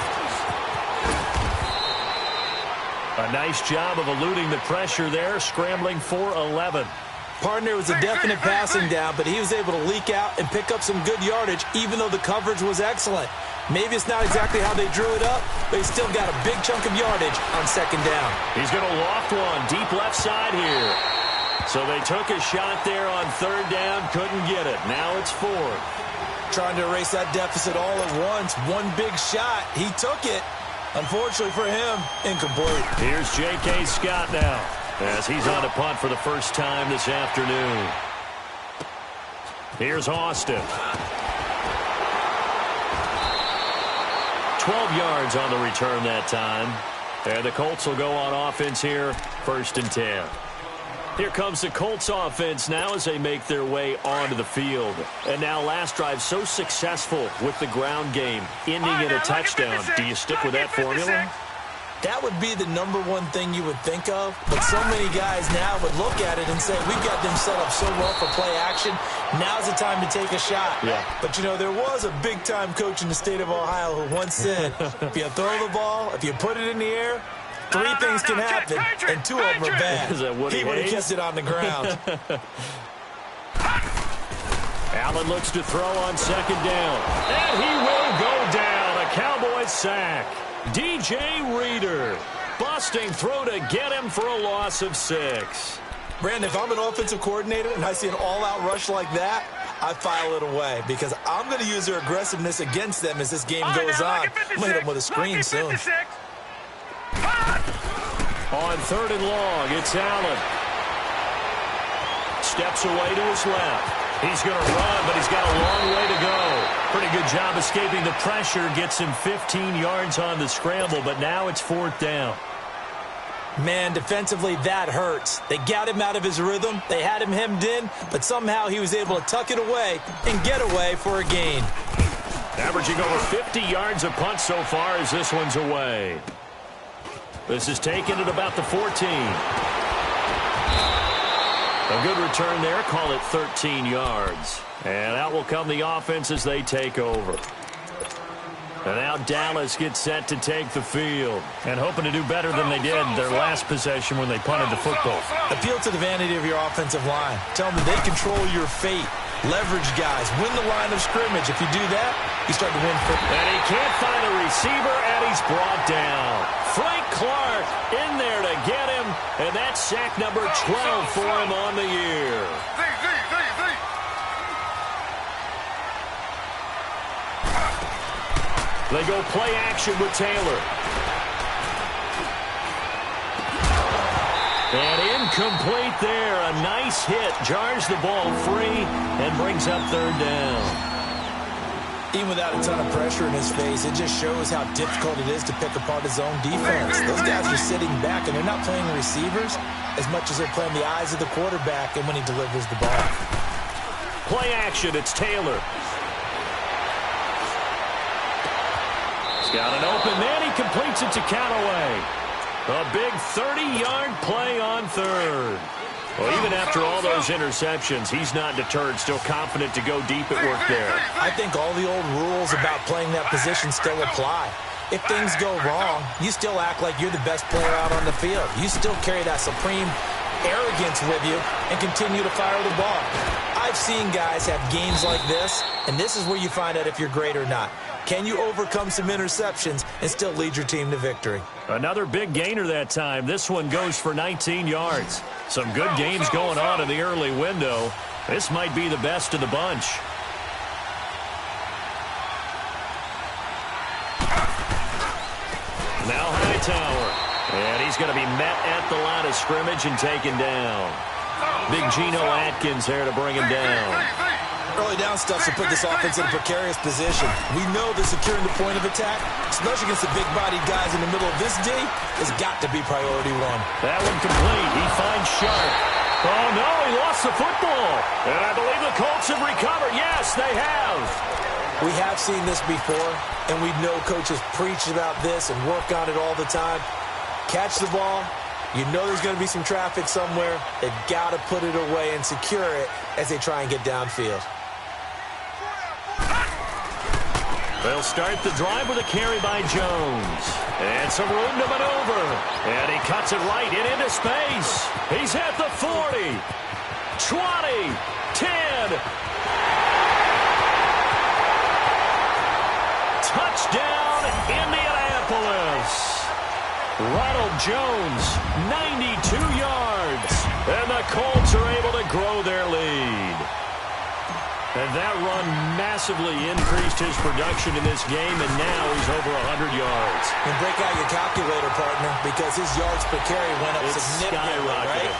A nice job of eluding the pressure there, scrambling for 11. Partner was a definite passing down, but he was able to leak out and pick up some good yardage, even though the coverage was excellent. Maybe it's not exactly how they drew it up, but he still got a big chunk of yardage on second down. He's going to loft one deep left side here. So they took a shot there on third down, couldn't get it. Now it's fourth. Trying to erase that deficit all at once. One big shot. He took it. Unfortunately for him, incomplete. Here's J.K. Scott now, as he's on a punt for the first time this afternoon. Here's Austin. 12 yards on the return that time. And the Colts will go on offense here, 1st and 10. Here comes the Colts offense now as they make their way onto the field. And now last drive so successful with the ground game, ending in a touchdown. Do you stick with that formula? That would be the number one thing you would think of, but so many guys now would look at it and say, we've got them set up so well for play action, now's the time to take a shot. Yeah. But, you know, there was a big-time coach in the state of Ohio who once said, if you throw the ball, if you put it in the air, three things can happen, and two of them are bad. Is that Woody he would have Hayes? kept it on the ground. Allen looks to throw on second down. And he will go down. A Cowboys sack. DJ Reader busting through to get him for a loss of 6. Brandon, if I'm an offensive coordinator and I see an all-out rush like that, I file it away because I'm going to use their aggressiveness against them as this game goes on. I'm going to hit them with a screen soon. On 3rd and long, it's Allen. Steps away to his left. He's going to run, but he's got a long way to go. Pretty good job escaping the pressure. Gets him 15 yards on the scramble, but now it's 4th down. Man, defensively, that hurts. They got him out of his rhythm. They had him hemmed in, but somehow he was able to tuck it away and get away for a gain. Averaging over 50 yards a punt so far as this one's away. This is taken at about the 14. A good return there. Call it 13 yards. And out will come the offense as they take over. And now Dallas gets set to take the field. And hoping to do better than they did their last possession when they punted the football. Appeal to the vanity of your offensive line. Tell them they control your fate. Leverage guys. Win the line of scrimmage. If you do that, you start to win football. And he can't find a receiver, and he's brought down. Frank Clark in there to get him, and that's sack number 12 for him on the year. They go play action with Taylor. And incomplete there. A nice hit. Jars the ball free and brings up 3rd down. Even without a ton of pressure in his face, it just shows how difficult it is to pick apart his own defense. Those guys are sitting back, and they're not playing receivers as much as they're playing the eyes of the quarterback and when he delivers the ball. Play action. It's Taylor. He's got an open man. He completes it to Callaway. A big 30-yard play on 3rd. Well, even after all those interceptions, he's not deterred, still confident to go deep at work there. I think all the old rules about playing that position still apply. If things go wrong, you still act like you're the best player out on the field. You still carry that supreme arrogance with you and continue to fire the ball. I've seen guys have games like this, and this is where you find out if you're great or not. Can you overcome some interceptions and still lead your team to victory? Another big gainer that time. This one goes for 19 yards. Some good games going on in the early window. This might be the best of the bunch. Now Hightower. And he's going to be met at the line of scrimmage and taken down. Big Geno Atkins there to bring him down. Early down stuff to put this offense in a precarious position. We know that securing the point of attack, especially against the big-bodied guys in the middle of this D, has got to be priority one. That one complete. He finds Sharp. Oh, no, he lost the football. And I believe the Colts have recovered. Yes, they have. We have seen this before, and we know coaches preach about this and work on it all the time. Catch the ball. You know there's going to be some traffic somewhere. They've got to put it away and secure it as they try and get downfield. They'll start the drive with a carry by Jones. And some room to maneuver. And he cuts it right into space. He's at the 40, 20, 10. Touchdown, Indianapolis. Ronald Jones, 92 yards. And the Colts are able to grow their lead. And that run massively increased his production in this game, and now he's over 100 yards. And break out your calculator, partner, because his yards per carry went up significantly, right?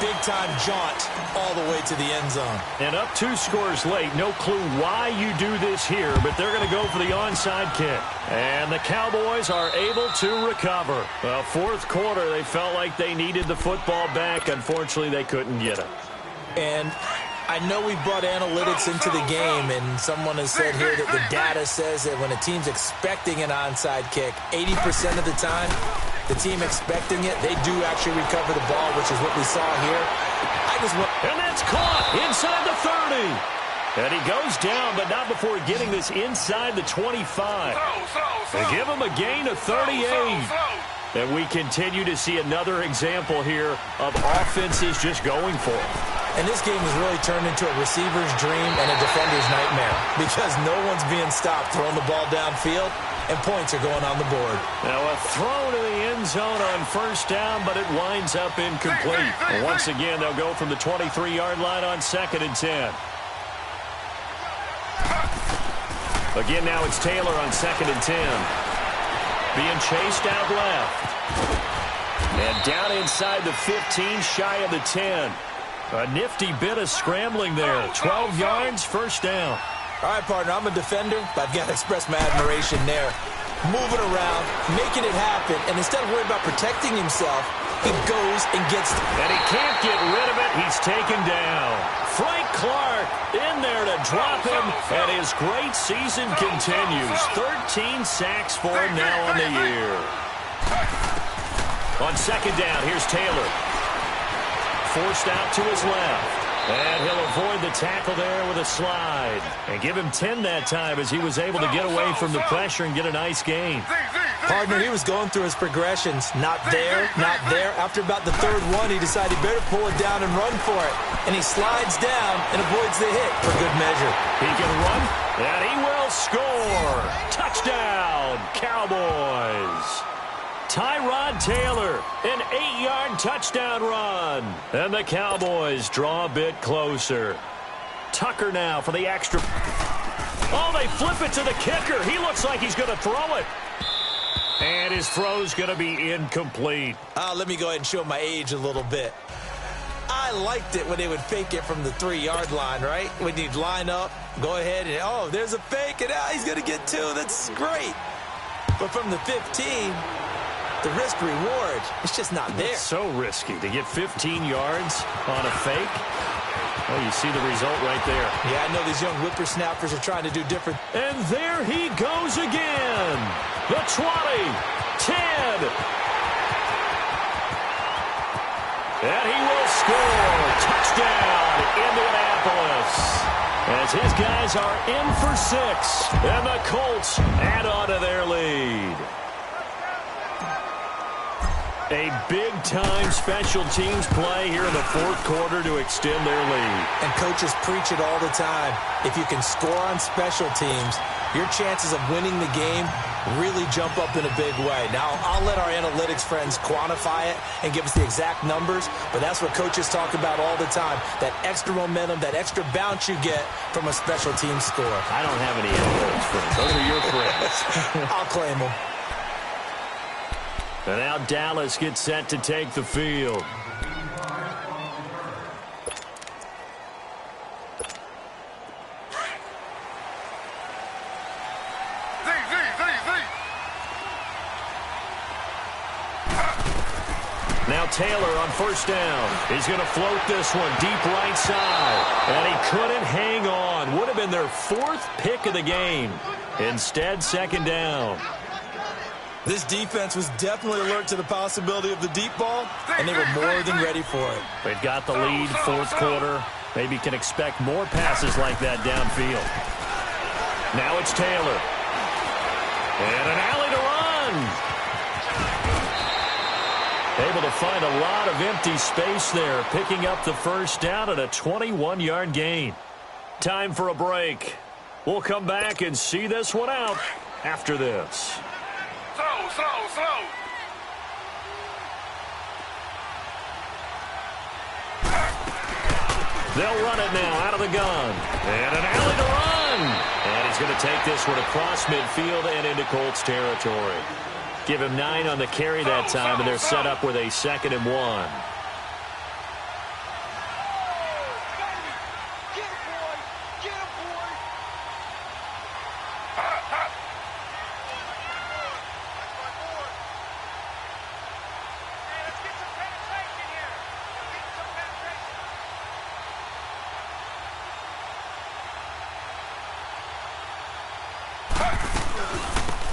Big-time jaunt all the way to the end zone. And up 2 scores late. No clue why you do this here, but they're going to go for the onside kick. And the Cowboys are able to recover. Well, fourth quarter, they felt like they needed the football back. Unfortunately, they couldn't get it. And I know we brought analytics into the game, and someone has said here that the data says that when a team's expecting an onside kick, 80% of the time, the team expecting it, they do actually recover the ball, which is what we saw here. And that's caught inside the 30. And he goes down, but not before getting this inside the 25. They give him a gain of 38. And we continue to see another example here of offenses just going for it. And this game has really turned into a receiver's dream and a defender's nightmare because no one's being stopped throwing the ball downfield, and points are going on the board. Now a throw to the end zone on first down, but it winds up incomplete. And once again, they'll go from the 23-yard line on 2nd and 10. Again, now it's Taylor on 2nd and 10. Being chased out left. And down inside the 15, shy of the 10. A nifty bit of scrambling there. 12 yards, first down. All right, partner, I'm a defender, but I've got to express my admiration there. Moving around, making it happen, and instead of worrying about protecting himself, he goes and gets it. And he can't get rid of it. He's taken down. Frank Clark in there to drop him, and his great season continues. 13 sacks for him now on the year. On 2nd down, here's Taylor. Forced out to his left. And he'll avoid the tackle there with a slide. And give him 10 that time as he was able to get away from the pressure and get a nice gain. Partner, he was going through his progressions. Not there, not there. After about the 3rd one, he decided he better pull it down and run for it. And he slides down and avoids the hit for good measure. He can run, and he will score. Touchdown, Cowboys. Tyrod Taylor, an 8-yard touchdown run. And the Cowboys draw a bit closer. Tucker now for the extra. Oh, they flip it to the kicker. He looks like he's going to throw it. And his throw's going to be incomplete. Let me go ahead and show my age a little bit. I liked it when they would fake it from the 3-yard line, right? When you'd line up, go ahead and, oh, there's a fake, and he's going to get 2. That's great. But from the 15... the risk-reward, it's just not there. It's so risky to get 15 yards on a fake. Well, you see the result right there. Yeah, I know these young whippersnappers are trying to do different. And there he goes again. The 20, 10. And he will score. Touchdown, Indianapolis. As his guys are in for 6. And the Colts add on to their lead. A big-time special teams play here in the 4th quarter to extend their lead. And coaches preach it all the time. If you can score on special teams, your chances of winning the game really jump up in a big way. Now, I'll let our analytics friends quantify it and give us the exact numbers, but that's what coaches talk about all the time, that extra momentum, that extra bounce you get from a special team score. I don't have any analytics friends. Those are your friends. I'll claim them. And now Dallas gets set to take the field. Now Taylor on first down. He's going to float this one deep right side. And he couldn't hang on. Would have been their 4th pick of the game. Instead, second down. This defense was definitely alert to the possibility of the deep ball, and they were more than ready for it. They've got the lead, 4th quarter. Maybe can expect more passes like that downfield. Now it's Taylor. And an alley to run. Able to find a lot of empty space there, picking up the first down at a 21-yard gain. Time for a break. We'll come back and see this one out after this. Slow. They'll run it now out of the gun. And an alley to run. And he's going to take this one across midfield and into Colts territory. Give him 9 on the carry that time, and they're set up with a 2nd and 1.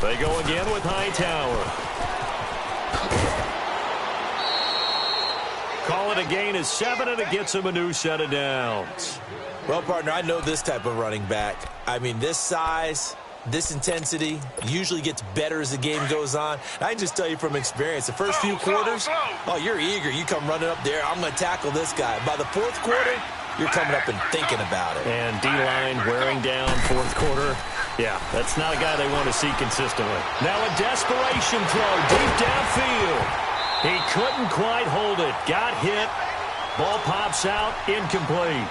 They go again with Hightower. Call it a gain of 7, and it gets him a new set of downs. Well, partner, I know this type of running back. I mean, this size, this intensity usually gets better as the game goes on. And I can just tell you from experience, the first few quarters, oh, you're eager. You come running up there, I'm going to tackle this guy. By the 4th quarter, you're coming up and thinking about it. And D-line wearing down 4th quarter. Yeah, that's not a guy they want to see consistently. Now a desperation throw deep downfield. He couldn't quite hold it. Got hit. Ball pops out. Incomplete.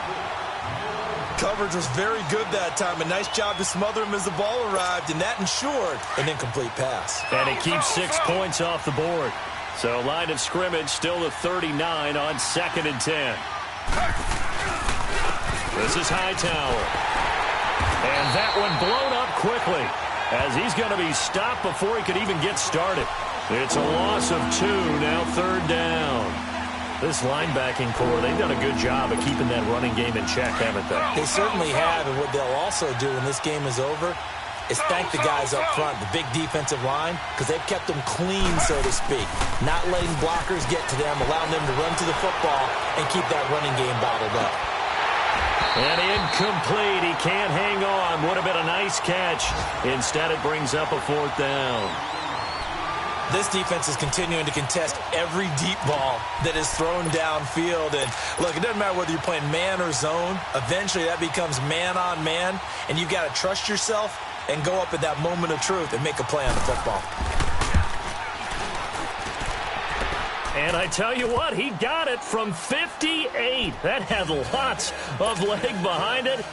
Coverage was very good that time. A nice job to smother him as the ball arrived, and that ensured an incomplete pass. And he keeps 6 points off the board. So line of scrimmage still the 39 on 2nd and 10. This is Hightower. And that one blown up quickly as he's going to be stopped before he could even get started. It's a loss of 2, now 3rd down. This linebacking core, they've done a good job of keeping that running game in check, haven't they? They certainly have, and what they'll also do when this game is over is thank the guys up front, the big defensive line, because they've kept them clean, so to speak. Not letting blockers get to them, allowing them to run to the football and keep that running game bottled up. And incomplete. He can't hang on. Would have been a nice catch. Instead, it brings up a 4th down. This defense is continuing to contest every deep ball that is thrown downfield. And, look, it doesn't matter whether you're playing man or zone. Eventually, that becomes man on man. And you've got to trust yourself and go up at that moment of truth and make a play on the football. And I tell you what, he got it from 58. That had lots of leg behind it.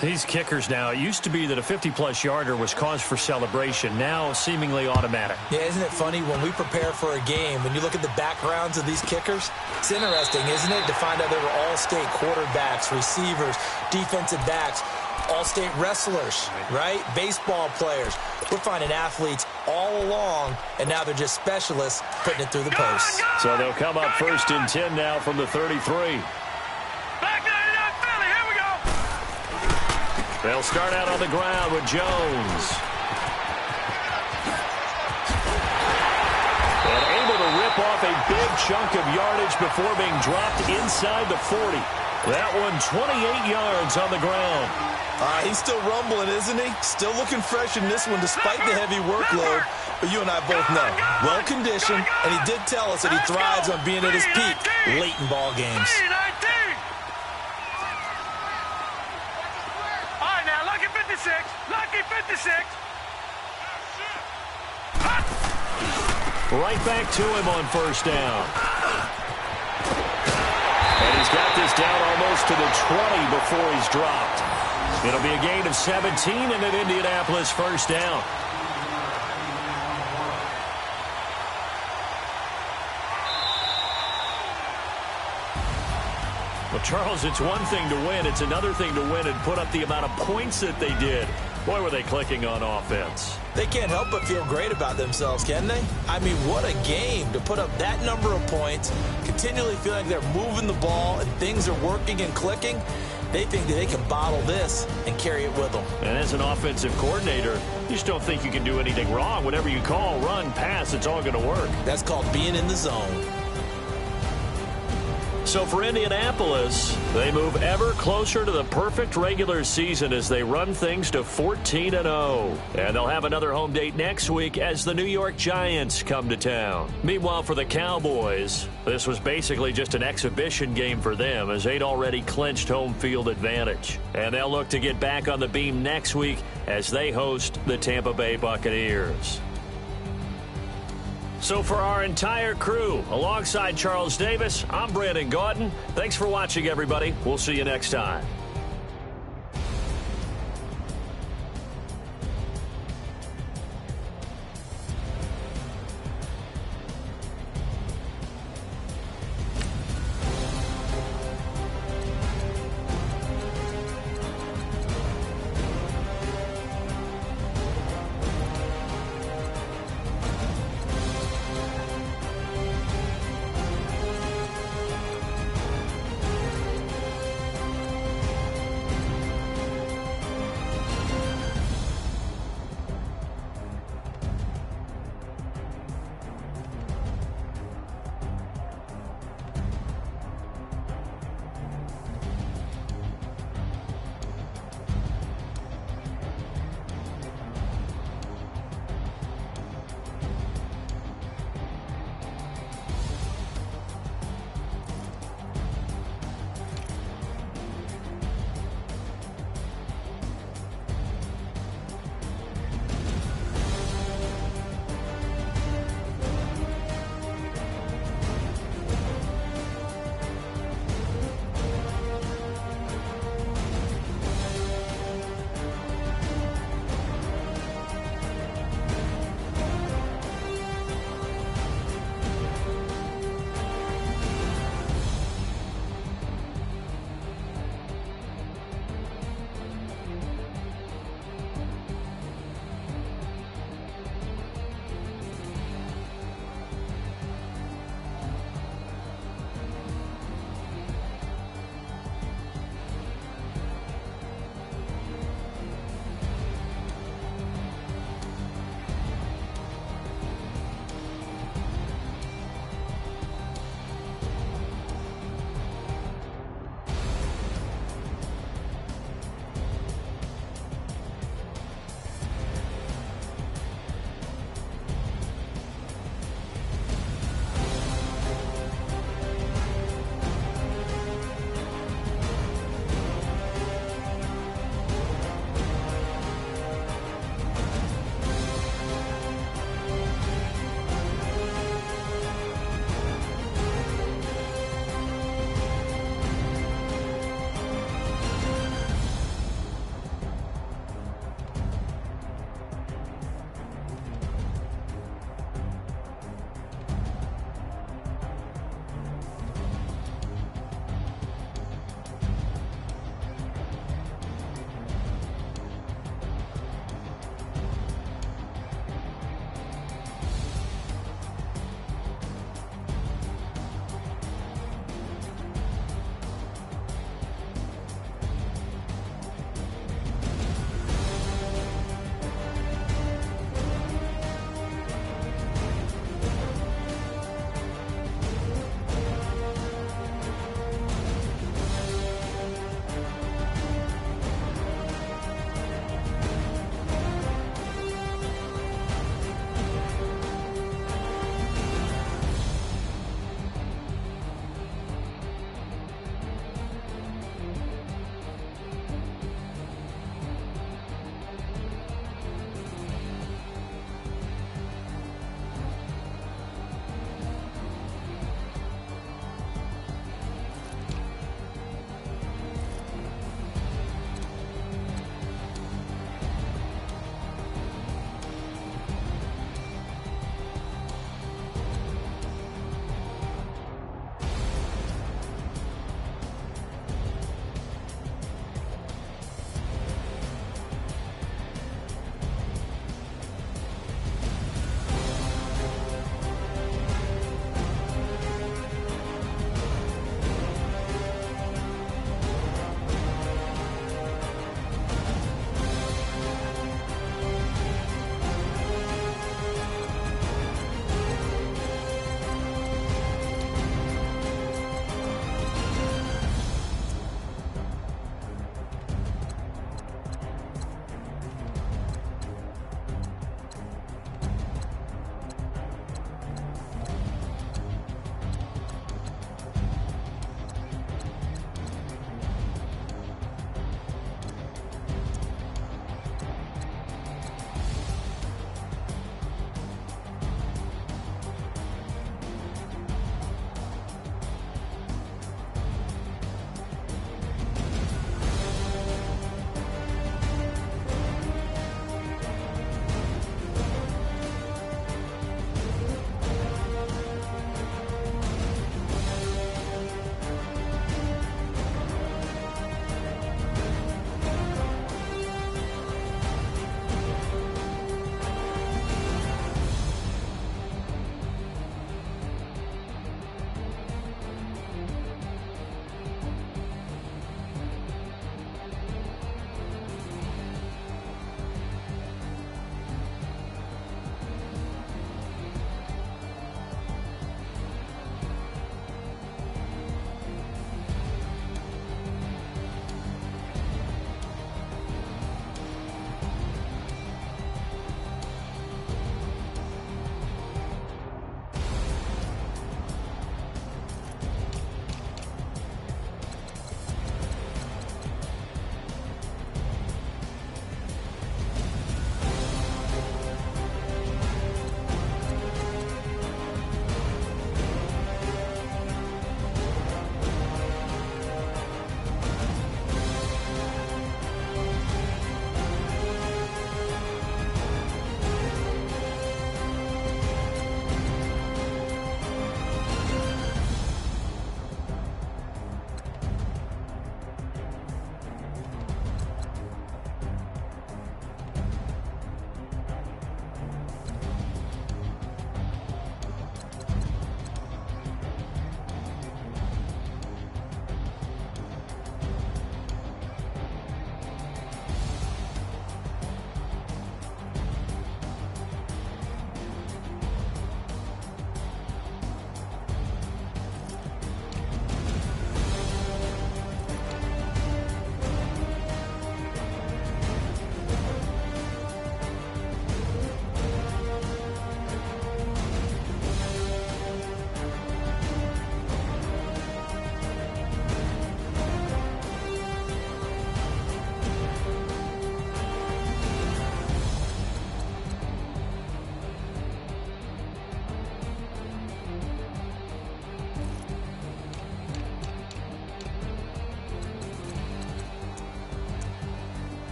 These kickers now, it used to be that a 50-plus yarder was cause for celebration. Now, seemingly automatic. Yeah, isn't it funny when we prepare for a game, when you look at the backgrounds of these kickers, it's interesting, isn't it, to find out they were all-state quarterbacks, receivers, defensive backs, all-state wrestlers, right? Baseball players. We're finding athletes all along, and now they're just specialists putting it through the posts. So they'll come up 1st and 10 now from the 33. Back 99 Philly, here we go. They'll start out on the ground with Jones. And able to rip off a big chunk of yardage before being dropped inside the 40. That one 28 yards on the ground. He's still rumbling, isn't he? Still looking fresh in this one despite the heavy workload. But you and I both know, well-conditioned, and he did tell us that he thrives on being at his peak late in ball games. All right, now, lucky 56. Lucky 56. Right back to him on 1st down. And he's got this down almost to the 20 before he's dropped. It'll be a gain of 17 and an Indianapolis 1st down. Well, Charles, it's one thing to win. It's another thing to win and put up the amount of points that they did. Boy, were they clicking on offense. They can't help but feel great about themselves, can they? I mean, what a game to put up that number of points, continually feeling like they're moving the ball and things are working and clicking. They think that they can bottle this and carry it with them. And as an offensive coordinator, you just don't think you can do anything wrong. Whatever you call, run, pass, it's all going to work. That's called being in the zone. So for Indianapolis, they move ever closer to the perfect regular season as they run things to 14-0. And they'll have another home date next week as the New York Giants come to town. Meanwhile, for the Cowboys, this was basically just an exhibition game for them as they'd already clinched home field advantage. And they'll look to get back on the beam next week as they host the Tampa Bay Buccaneers. So for our entire crew, alongside Charles Davis, I'm Brandon Gaudin. Thanks for watching, everybody. We'll see you next time.